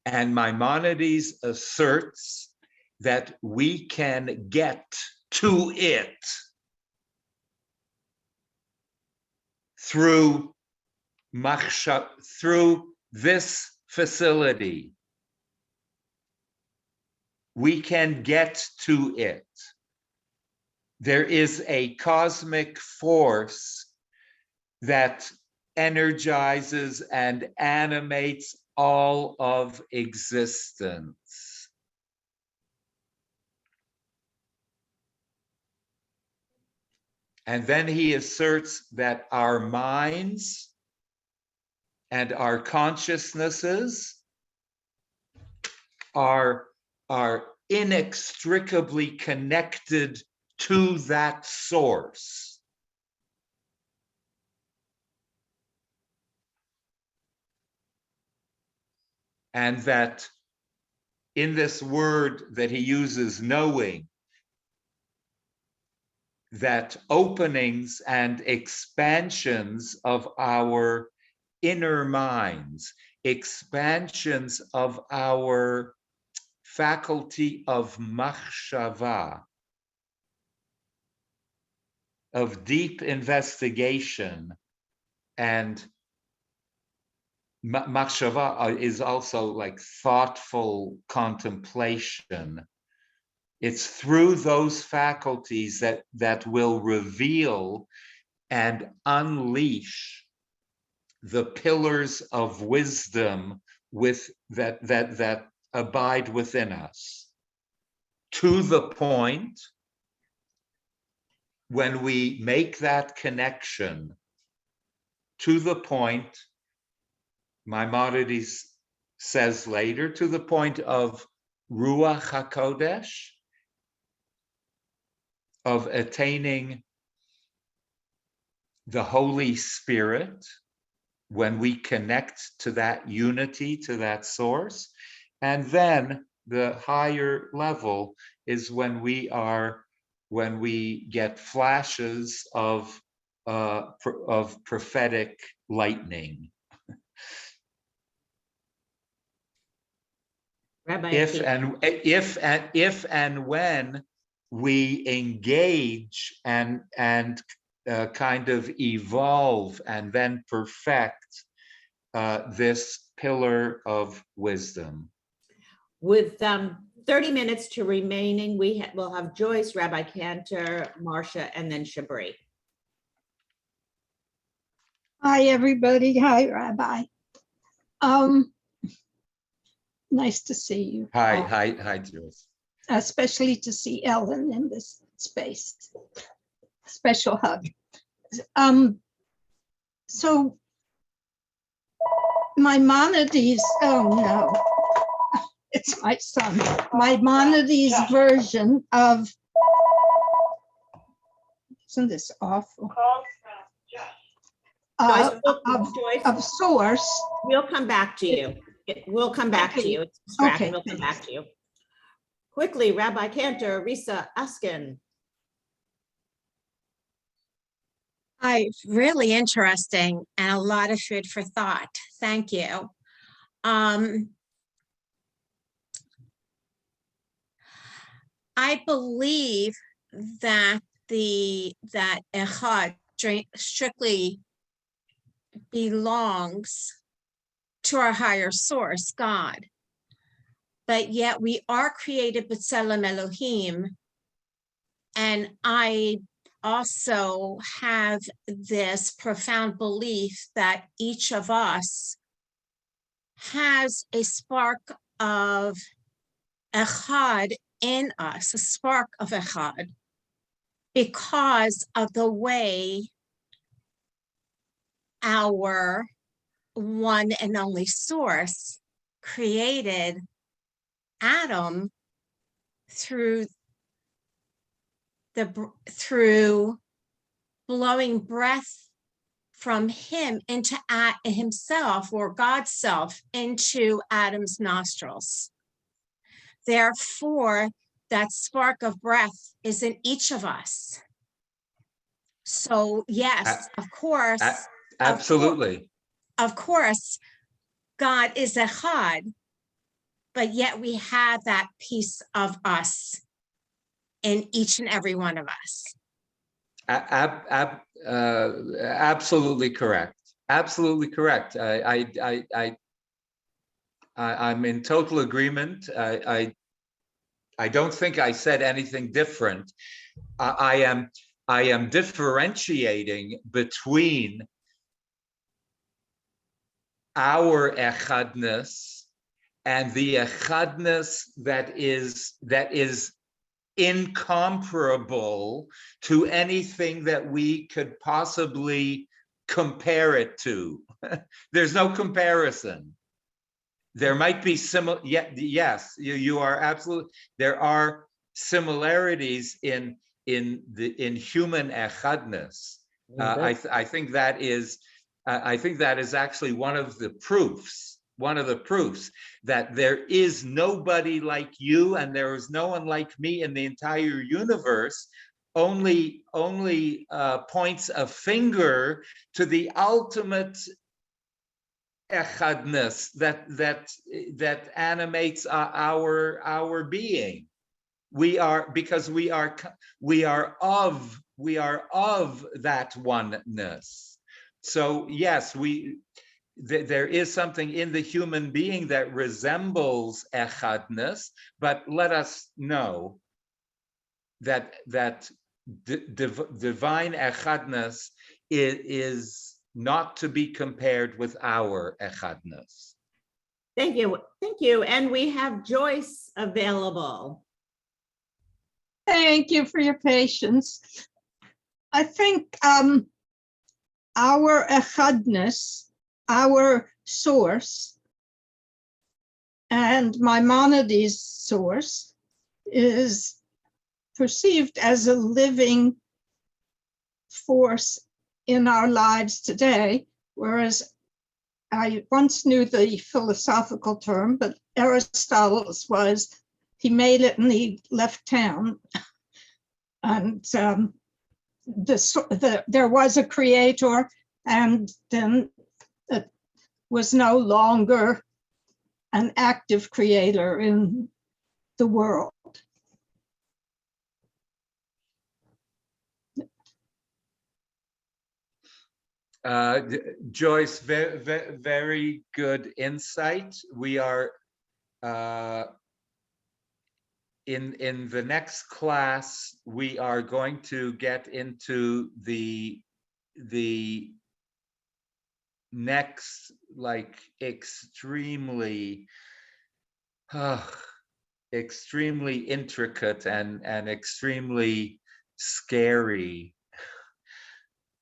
[SPEAKER 2] And Maimonides asserts that we can get to it through this facility. We can get to it. there is a cosmic force that energizes and animates all of existence. And then he asserts that our minds and our consciousnesses are inextricably connected to that source. And that in this word that he uses, knowing, that openings and expansions of our inner minds, expansions of our faculty of machshava, of deep investigation, and machshava is also like thoughtful contemplation. It's through those faculties that will reveal and unleash the pillars of wisdom that abide within us, to the point when we make that connection, to the point, Maimonides says later, to the point of Ruach HaKodesh, of attaining the Holy Spirit, when we connect to that unity, to that source. And then the higher level is when we get flashes of prophetic lightning.
[SPEAKER 1] Rabbi
[SPEAKER 2] If
[SPEAKER 1] Akiva.
[SPEAKER 2] and when we engage and kind of evolve and then perfect this pillar of wisdom.
[SPEAKER 1] With 30 minutes to remaining, we'll have Joyce, Rabbi Cantor, Marcia, and then Shabri.
[SPEAKER 9] Hi, everybody. Hi, Rabbi. Nice to see you.
[SPEAKER 2] Hi, Joyce.
[SPEAKER 9] Especially to see Ellen in this space. Special hug. So Maimonides, oh no, it's my son. Maimonides version of, isn't this awful?
[SPEAKER 1] Joyce,
[SPEAKER 9] Of source.
[SPEAKER 1] we'll come back to you. We'll come back to you. It's distracting.
[SPEAKER 9] Okay,
[SPEAKER 1] We'll come back to you. Quickly, Rabbi Cantor, Risa Askin.
[SPEAKER 10] Hi, really interesting and a lot of food for thought. Thank you. I believe that Echad strictly belongs to our higher source, God. But yet we are created b'tselem Elohim, and I also have this profound belief that each of us has a spark of Echad in us, a spark of Echad, because of the way our one and only source created Adam through blowing breath from him into himself, or God's self, into Adam's nostrils. Therefore, that spark of breath is in each of us. So yes, of course.
[SPEAKER 2] Absolutely.
[SPEAKER 10] Of course, God is Echad, but yet we have that piece of us in each and every one of us.
[SPEAKER 2] Absolutely correct. Absolutely correct. I'm in total agreement. I don't think I said anything different. I am differentiating between our echadness and the echadness that is incomparable to anything that we could possibly compare it to. There's no comparison. There might be similar, yes, you are absolutely, there are similarities in human echadness. I think that is actually one of the proofs that there is nobody like you and there is no one like me in the entire universe. Only points a finger to the ultimate echadness that animates our being. We are of that oneness. So yes, there is something in the human being that resembles echadness, but let us know that divine echadness is not to be compared with our echadness.
[SPEAKER 1] Thank you. And we have Joyce available.
[SPEAKER 9] Thank you for your patience. I think our echadness, our source, and Maimonides' source is perceived as a living force in our lives today, whereas I once knew the philosophical term, but Aristotle's was, he made it and he left town. And there was a creator, and then it was no longer an active creator in the world.
[SPEAKER 2] Joyce, very good insight. We are in the next class, we are going to get into the next, like, extremely intricate and extremely scary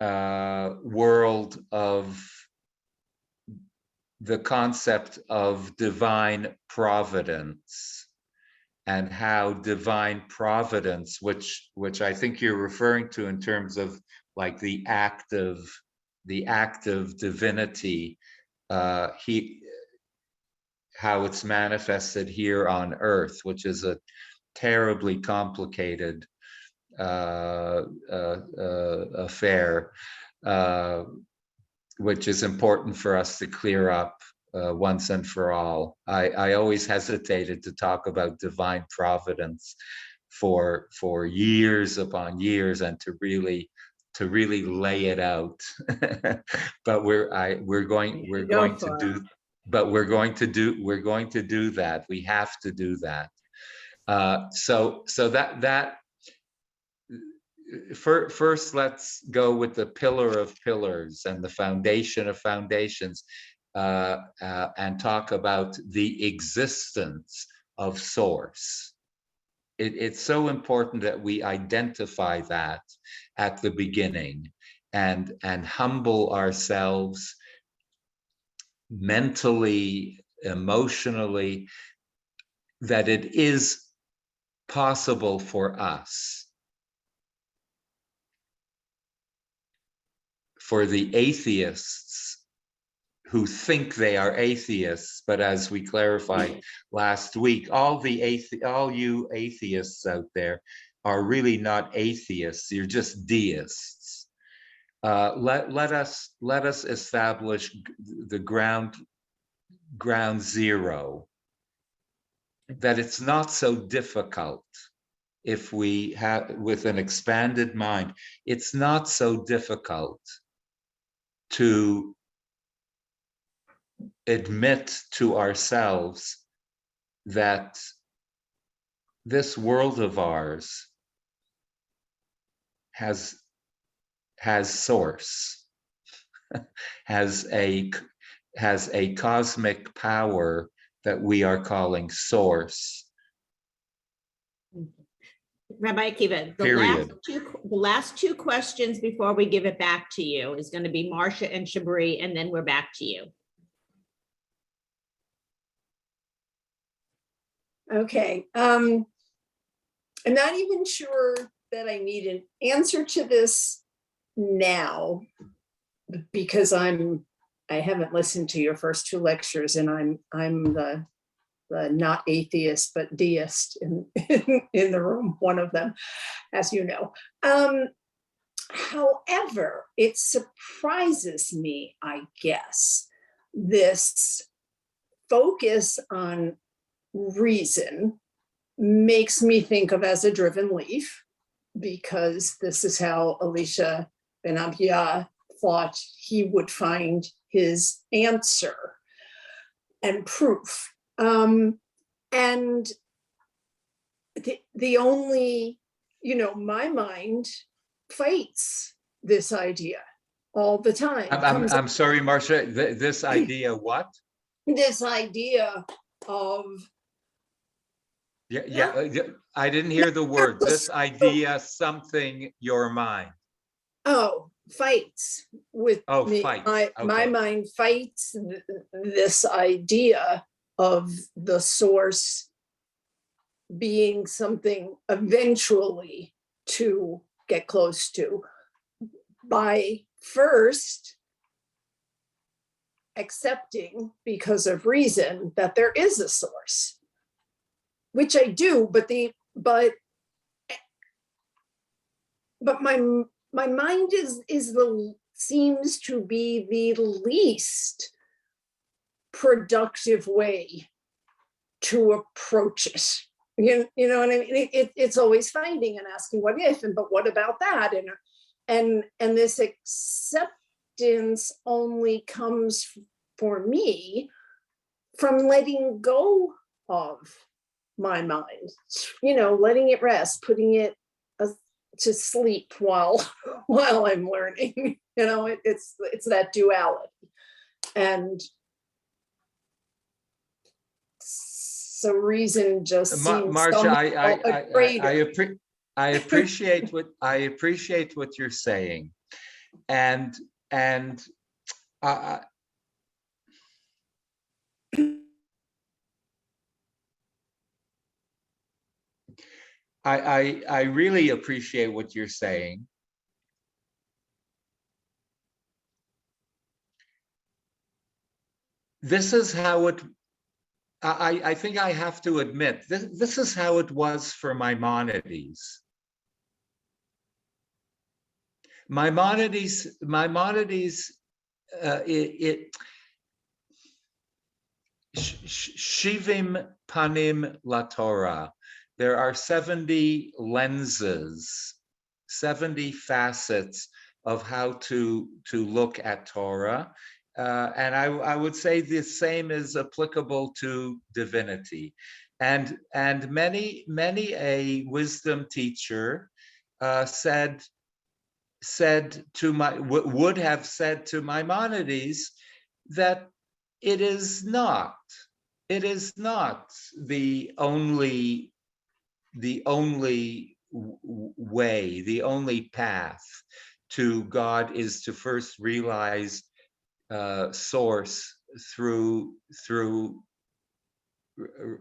[SPEAKER 2] world of the concept of divine providence, and how divine providence, which I think you're referring to in terms of like the active divinity, how it's manifested here on earth, which is a terribly complicated affair, which is important for us to clear up once and for all. I always hesitated to talk about divine providence for years upon years, and to really lay it out. But we're going to do that. We have to do that. So that first, let's go with the pillar of pillars and the foundation of foundations, and talk about the existence of source. It's so important that we identify that at the beginning, and humble ourselves mentally, emotionally, that it is possible for us, for the atheists who think they are atheists, but as we clarified last week, all you atheists out there are really not atheists. You're just deists. Let us establish the ground zero, that it's not so difficult. If we have, with an expanded mind, it's not so difficult to admit to ourselves that this world of ours has source, has a cosmic power that we are calling source.
[SPEAKER 1] Rabbi Akiva,
[SPEAKER 2] Period.
[SPEAKER 1] the last two questions before we give it back to you is going to be Marcia and Shabri, and then we're back to you.
[SPEAKER 6] Okay. I'm not even sure that I need an answer to this now, because I haven't listened to your first two lectures, and I'm the not atheist but deist in the room, one of them, as you know. However, it surprises me, I guess, this focus on reason makes me think of as a driven leaf, because this is how Elisha ben Abiyah thought he would find his answer and proof. And the only, my mind fights this idea all the time.
[SPEAKER 2] I'm sorry, Marcia, this idea what?
[SPEAKER 6] This idea of
[SPEAKER 2] Yeah, I didn't hear the word. This idea, something, your mind.
[SPEAKER 6] Oh, fights with me.
[SPEAKER 2] Fight.
[SPEAKER 6] My
[SPEAKER 2] Okay.
[SPEAKER 6] mind fights this idea of the source being something eventually to get close to, by first accepting, because of reason, that there is a source, which I do, but my mind seems to be the least productive way to approach it. You know what I mean? It's always finding and asking what if, and but what about that? And this acceptance only comes for me from letting go of my mind, letting it rest, putting it to sleep while I'm learning. It's that duality. And so reason just seems
[SPEAKER 2] Marcia, I appreciate what you're saying, and I really appreciate what you're saying. This is how it, I think I have to admit, this is how it was for Maimonides. Maimonides, Shivim Panim LaTorah. There are 70 lenses, 70 facets of how to look at Torah. And I would say the same is applicable to divinity. And many a wisdom teacher would have said to Maimonides that it is not the only way, the only path to God is to first realize source through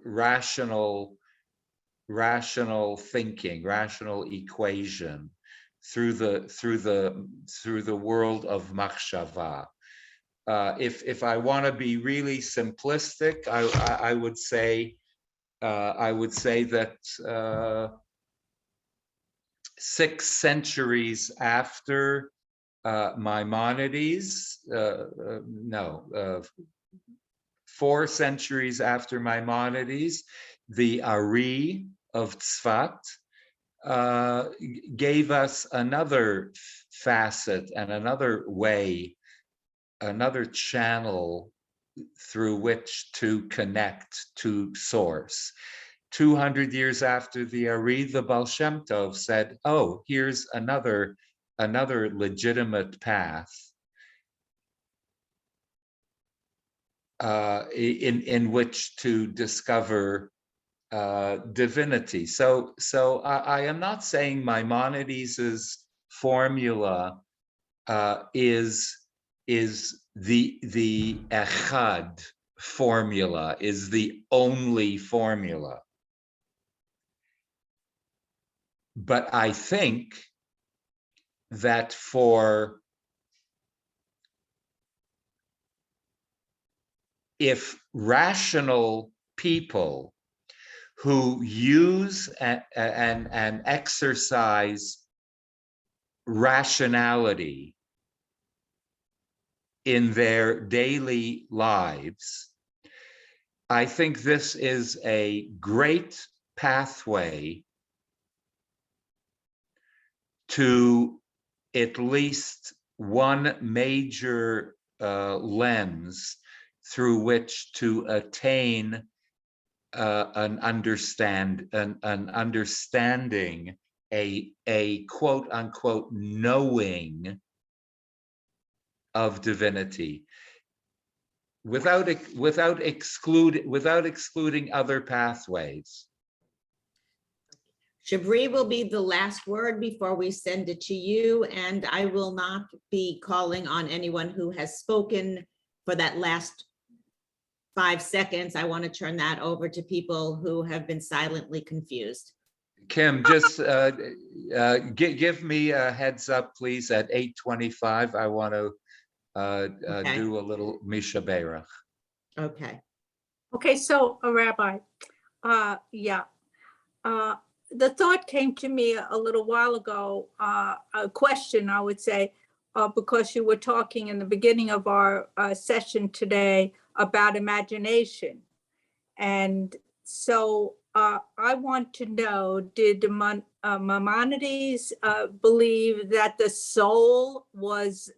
[SPEAKER 2] rational thinking, rational equation, through the world of machshava. If I want to be really simplistic, I would say that 6 centuries after Maimonides, 4 centuries after Maimonides, the Ari of Tzfat gave us another facet and another way, another channel through which to connect to source, 200 years after the Ari, the Baal Shem Tov said, oh, here's another legitimate path in which to discover divinity. So I am not saying Maimonides' formula is the echad formula, is the only formula. But I think that for if rational people who use and exercise rationality in their daily lives, I think this is a great pathway to at least one major lens through which to attain an understanding, a quote unquote knowing of divinity, without excluding other pathways.
[SPEAKER 1] Shabri will be the last word before we send it to you, and I will not be calling on anyone who has spoken for that last 5 seconds. I want to turn that over to people who have been silently confused.
[SPEAKER 2] Kim, just give me a heads up, please, at 8:25. I want to
[SPEAKER 1] Okay.
[SPEAKER 2] do a little Misha Berach.
[SPEAKER 1] Okay.
[SPEAKER 4] Okay, so Rabbi, the thought came to me a little while ago, a question, I would say, because you were talking in the beginning of our session today about imagination. And so I want to know, did Maimonides believe that the soul was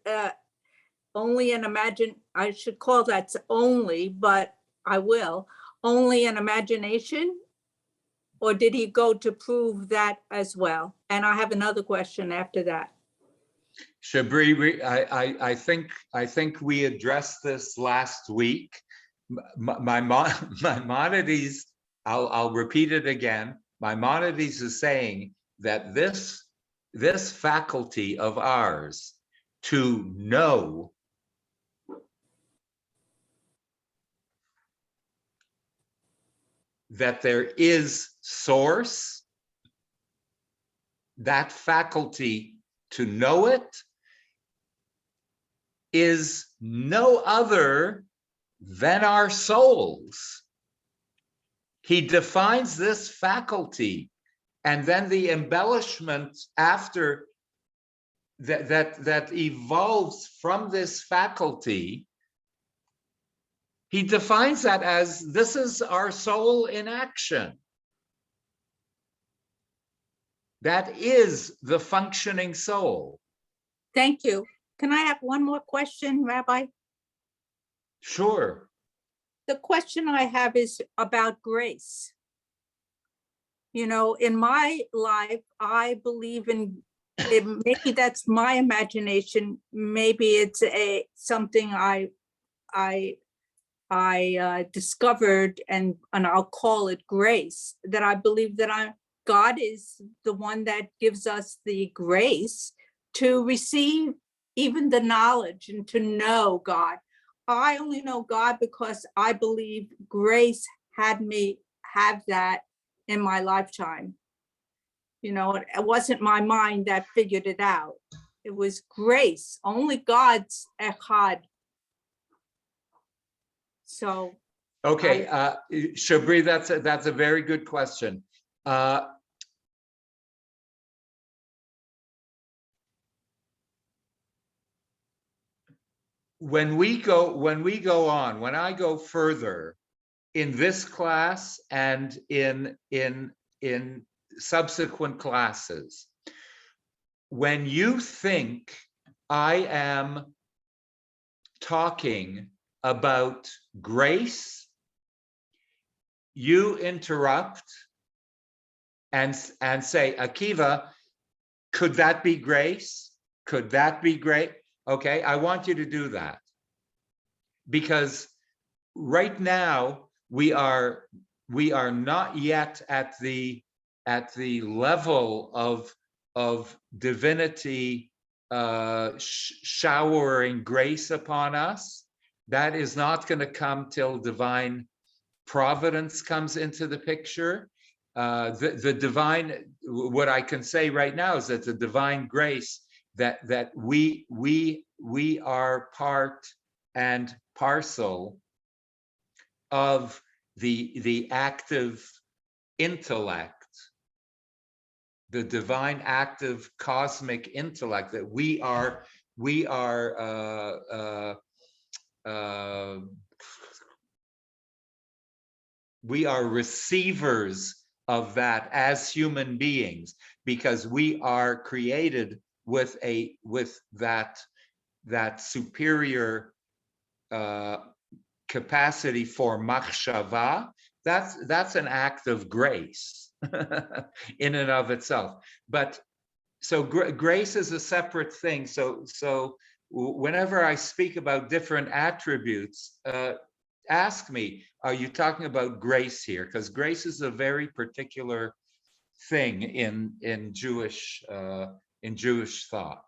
[SPEAKER 4] only an I should call that only, but I will, only an imagination? Or did he go to prove that as well? And I have another question after that.
[SPEAKER 2] Shabri, I think we addressed this last week. Maimonides, I'll repeat it again. Maimonides is saying that this faculty of ours to know that there is source, that faculty to know it is no other than our souls. He defines this faculty, and then the embellishment after that evolves from this faculty. He defines that as this is our soul in action. That is the functioning soul.
[SPEAKER 4] Thank you. Can I have one more question, Rabbi?
[SPEAKER 2] Sure.
[SPEAKER 4] The question I have is about grace. You know, in my life, I believe in it. Maybe that's my imagination. Maybe it's something I discovered, and I'll call it grace, that I believe that God is the one that gives us the grace to receive even the knowledge and to know God. I only know God because I believe grace had me have that in my lifetime. You know, it wasn't my mind that figured it out. It was grace, only God's echad. So.
[SPEAKER 2] Okay, Shabri, that's a very good question. When I go further in this class and in subsequent classes, when you think I am talking about grace, you interrupt and say, Akiva, could that be grace? Could that be great? Okay, I want you to do that. Because right now we are not yet at the level of divinity showering grace upon us. That is not going to come till divine providence comes into the picture. The divine, what I can say right now is that the divine grace that we are part and parcel of the active intellect, the divine active cosmic intellect, that we are receivers of that as human beings, because we are created with that superior capacity for machshava. That's an act of grace in and of itself. But so grace is a separate thing. So whenever I speak about different attributes, ask me, are you talking about grace here? Because grace is a very particular thing in Jewish thought.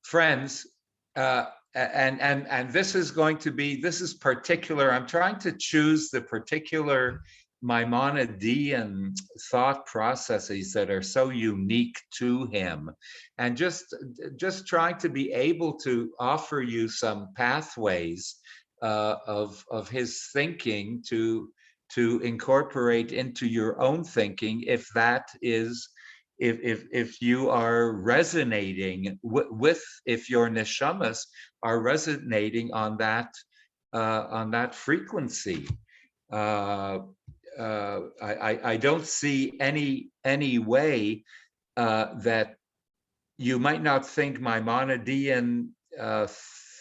[SPEAKER 2] Friends, and this is particular. I'm trying to choose the particular Maimonidean thought processes that are so unique to him, and just trying to be able to offer you some pathways of his thinking to incorporate into your own thinking, if that is, if you are resonating with, if your neshamas are resonating on that frequency. I don't see any way that you might not think Maimonidean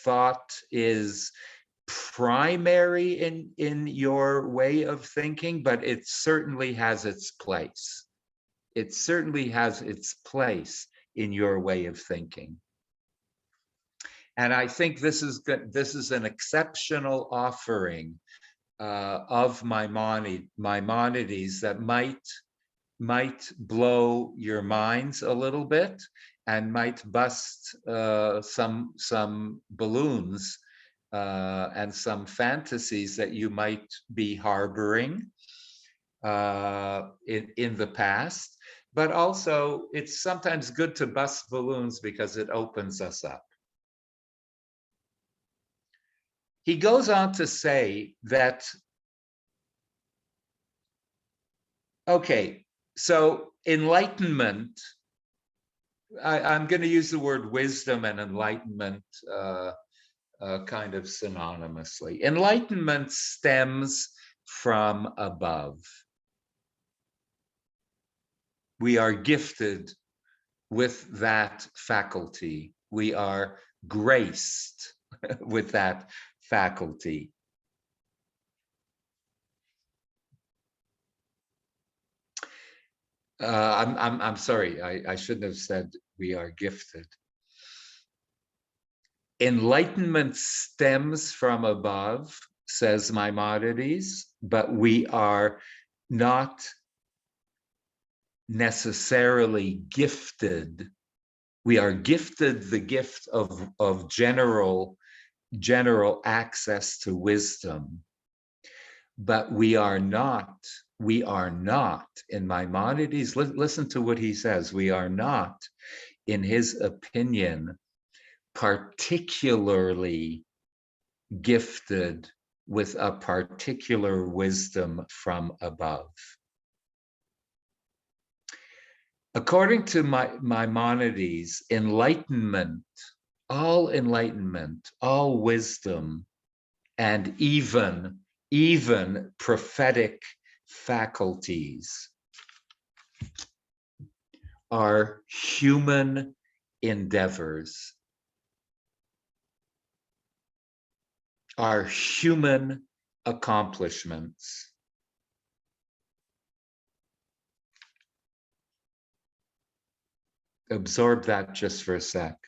[SPEAKER 2] thought is primary in your way of thinking, but it certainly has its place. It certainly has its place in your way of thinking. And I think this is good. This is an exceptional offering of Maimonides that might blow your minds a little bit and might bust some balloons and some fantasies that you might be harboring in the past. But also, it's sometimes good to bust balloons because it opens us up. He goes on to say that, okay, so enlightenment, I'm going to use the word wisdom and enlightenment kind of synonymously. Enlightenment stems from above. We are gifted with that faculty. We are graced with that faculty. I'm sorry, I shouldn't have said we are gifted. Enlightenment stems from above, says Maimonides, but we are not necessarily gifted. We are gifted the gift of general access to wisdom, but we are not, in Maimonides, listen to what he says, we are not, in his opinion, particularly gifted with a particular wisdom from above. According to Maimonides, enlightenment, all wisdom, and even prophetic faculties are human endeavors. are human accomplishments. Absorb that just for a sec.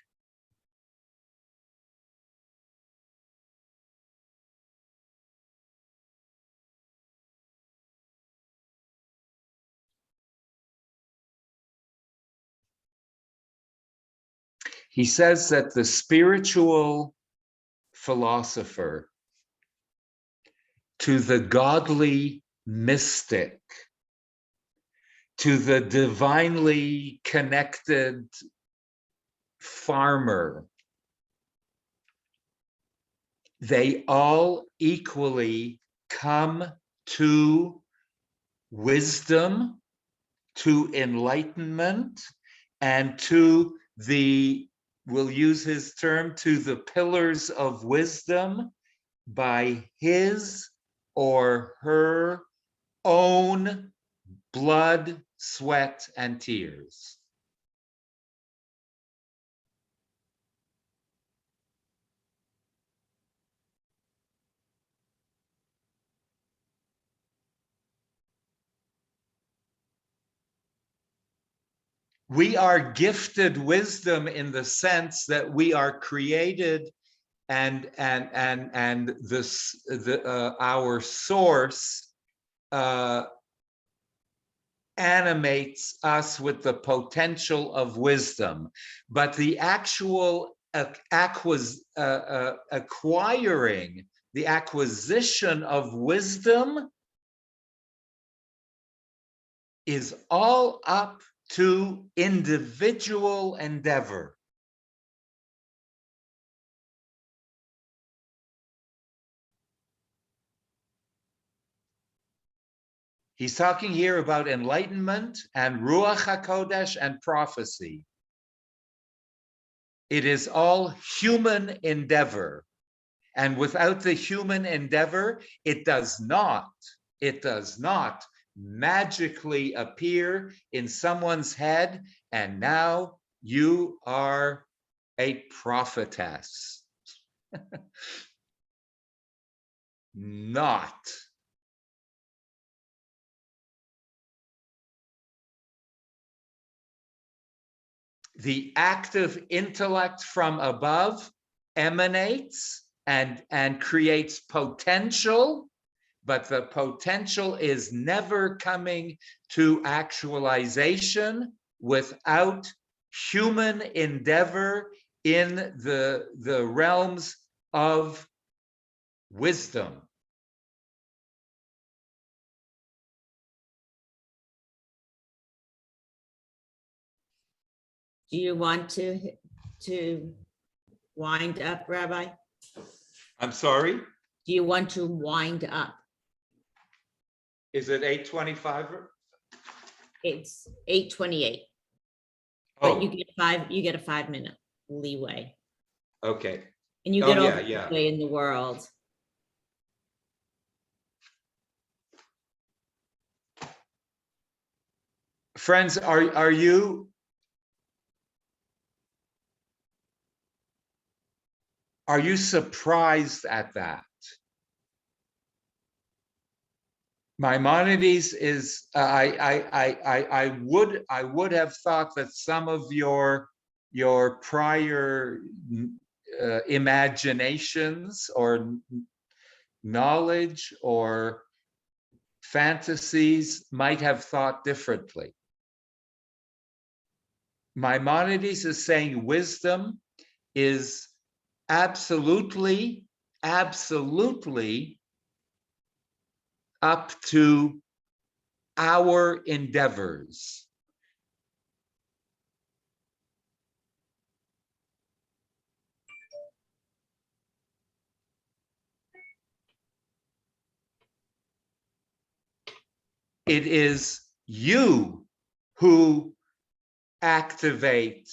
[SPEAKER 2] He says that the spiritual philosopher to the godly mystic, to the divinely connected farmer, they all equally come to wisdom, to enlightenment, and to the, we'll use his term, to the pillars of wisdom by his or her own blood, sweat, and tears. We are gifted wisdom in the sense that we are created and our source animates us with the potential of wisdom, but the actual acquiring, the acquisition of wisdom is all up to individual endeavor. He's talking here about enlightenment and Ruach HaKodesh and prophecy. It is all human endeavor. And without the human endeavor, it does not magically appear in someone's head, and now you are a prophetess. Not. The active intellect from above emanates and creates potential, but the potential is never coming to actualization without human endeavor in the realms of wisdom.
[SPEAKER 1] Do you want to wind up, Rabbi?
[SPEAKER 2] I'm sorry?
[SPEAKER 1] Do you want to wind up?
[SPEAKER 2] Is it 8:25?
[SPEAKER 1] It's 8:28.
[SPEAKER 2] Oh,
[SPEAKER 1] But you get a 5-minute leeway.
[SPEAKER 2] okay.
[SPEAKER 1] And you
[SPEAKER 2] Oh,
[SPEAKER 1] get all
[SPEAKER 2] yeah,
[SPEAKER 1] the
[SPEAKER 2] yeah.
[SPEAKER 1] leeway in the world.
[SPEAKER 2] Friends, are you surprised at that? Maimonides is, I would have thought that some of your prior imaginations or knowledge or fantasies might have thought differently. Maimonides is saying wisdom is absolutely up to our endeavors. It is you who activate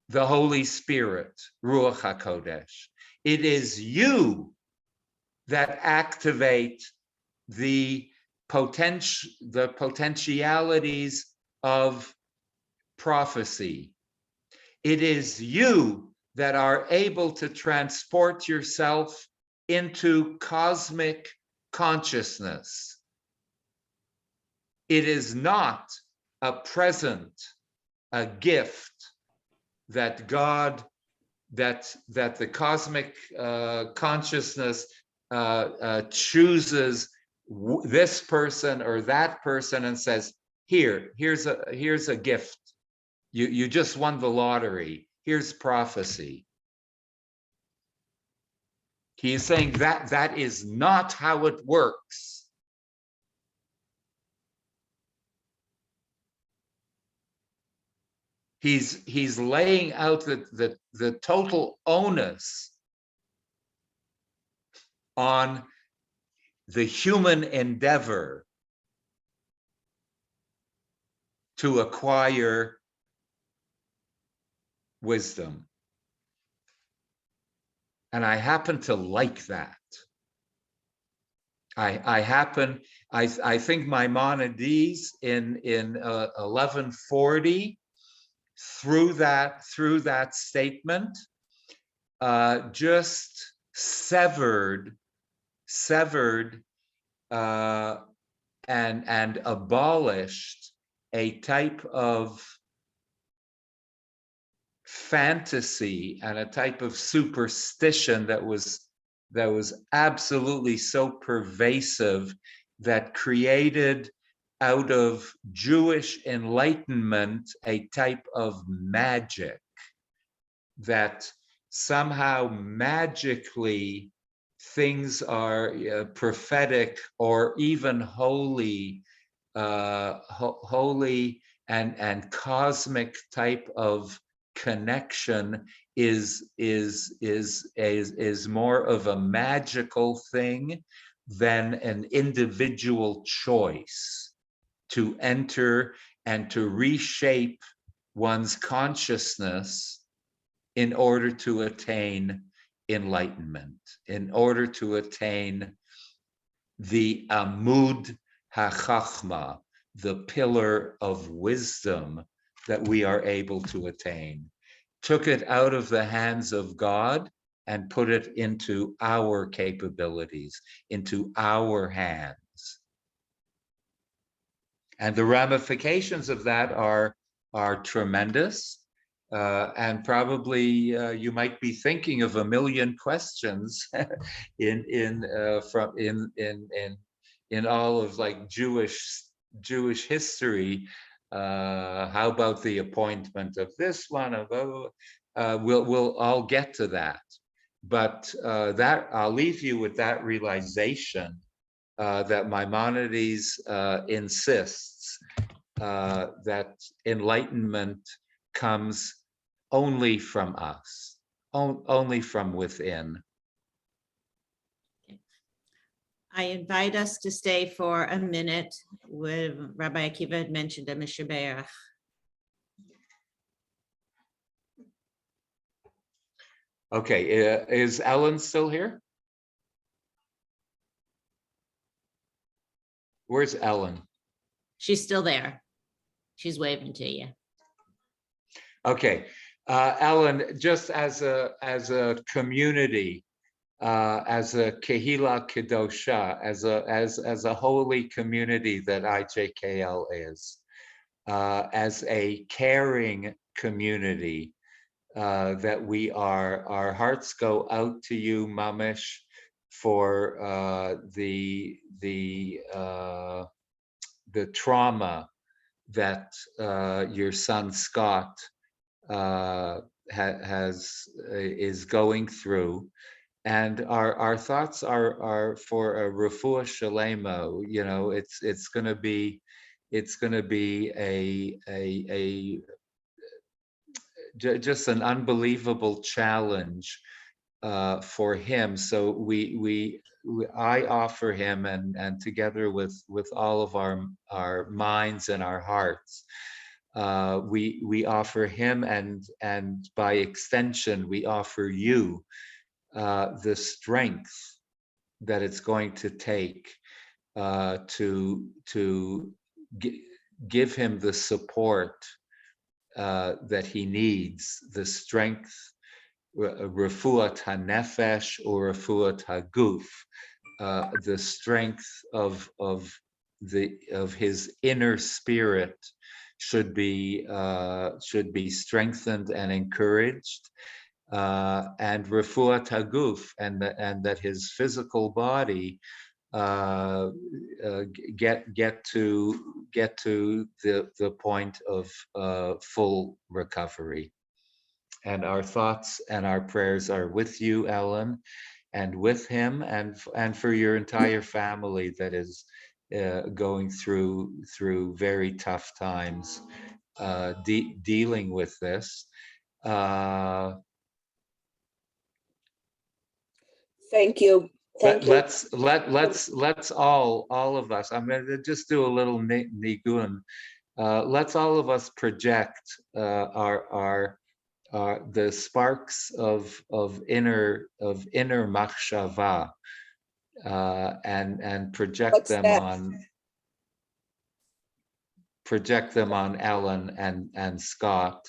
[SPEAKER 2] the Holy Spirit, Ruach HaKodesh. It is you that activate the potentialities of prophecy. It is you that are able to transport yourself into cosmic consciousness. It is not a present, a gift that God, that the cosmic consciousness chooses this person or that person and says, here's a gift. You just won the lottery. Here's prophecy. He is saying that is not how it works. He's laying out the total onus on the human endeavor to acquire wisdom. And I happen to like that. I think Maimonides in 1140, through that statement, just severed and abolished a type of fantasy and a type of superstition that was absolutely so pervasive, that created out of Jewish enlightenment a type of magic, that somehow magically things are prophetic or even holy, holy and cosmic type of connection is more of a magical thing than an individual choice to enter and to reshape one's consciousness in order to attain enlightenment, in order to attain the Amud HaChachma, the pillar of wisdom that we are able to attain. Took it out of the hands of God and put it into our capabilities, into our hands. And the ramifications of that are tremendous. And probably you might be thinking of a million questions in all of like Jewish history. How about the appointment of this one? We'll all get to that, but that I'll leave you with that realization that Maimonides insists that enlightenment comes only from us, only from within.
[SPEAKER 1] I invite us to stay for a minute with Rabbi Akiva had mentioned a Mishaberach.
[SPEAKER 2] Okay, is Ellen still here? Where's Ellen?
[SPEAKER 1] She's still there. She's waving to you.
[SPEAKER 2] Okay, Ellen, just as a community, as a Kehila Kedosha, as a holy community that IJKL is, as a caring community that we are, our hearts go out to you, Mamish, for the trauma that your son Scott is going through, and our thoughts are for a refuah shalema. You know, it's going to be a just an unbelievable challenge for him. So I offer him, and together with all of our minds and our hearts, we offer him, and by extension we offer you the strength that it's going to take to give him the support that he needs, the strength refuat hanefesh or refuat haguf, the strength of his inner spirit should be strengthened and encouraged, and refuat haguf, and that his physical body get to the point of full recovery. And our thoughts and our prayers are with you, Ellen, and with him, and for your entire family that is going through very tough times, dealing with this.
[SPEAKER 6] Thank you.
[SPEAKER 2] Let's all of us. I'm going to just do a little nigun. Let's all of us project the sparks of inner machshava, and project
[SPEAKER 6] What's
[SPEAKER 2] them
[SPEAKER 6] that?
[SPEAKER 2] on Ellen and Scott,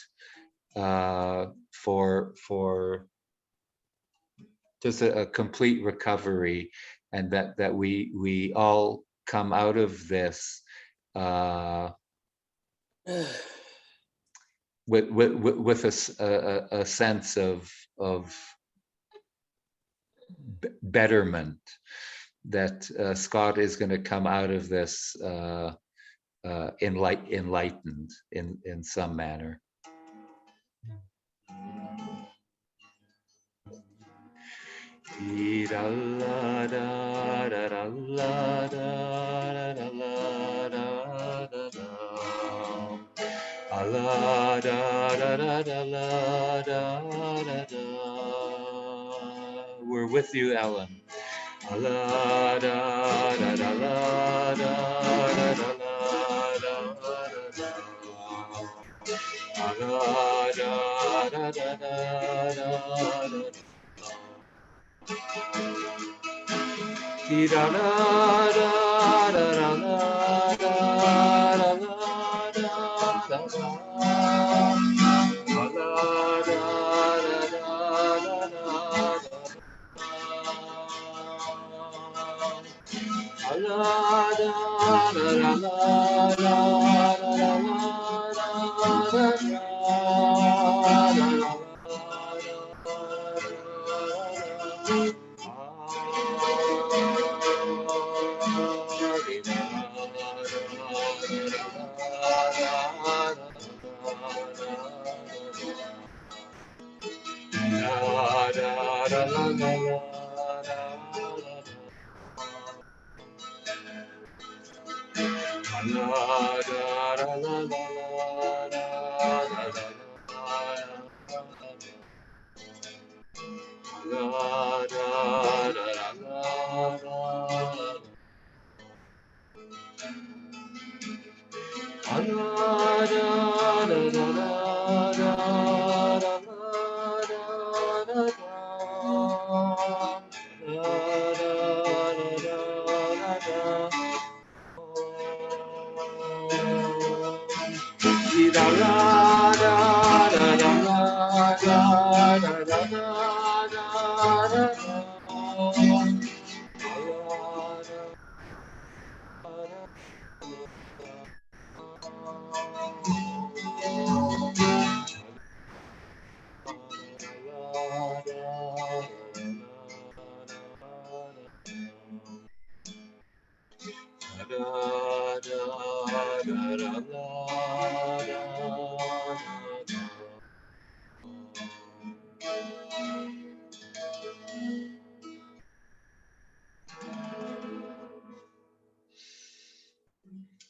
[SPEAKER 2] for just a complete recovery, and that we all come out of this with a sense of betterment, that Scott is going to come out of this enlightened in some manner. We're with you, Ellen.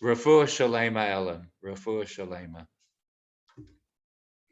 [SPEAKER 2] Refuah Shalema, Ellen. Refuah Shalema.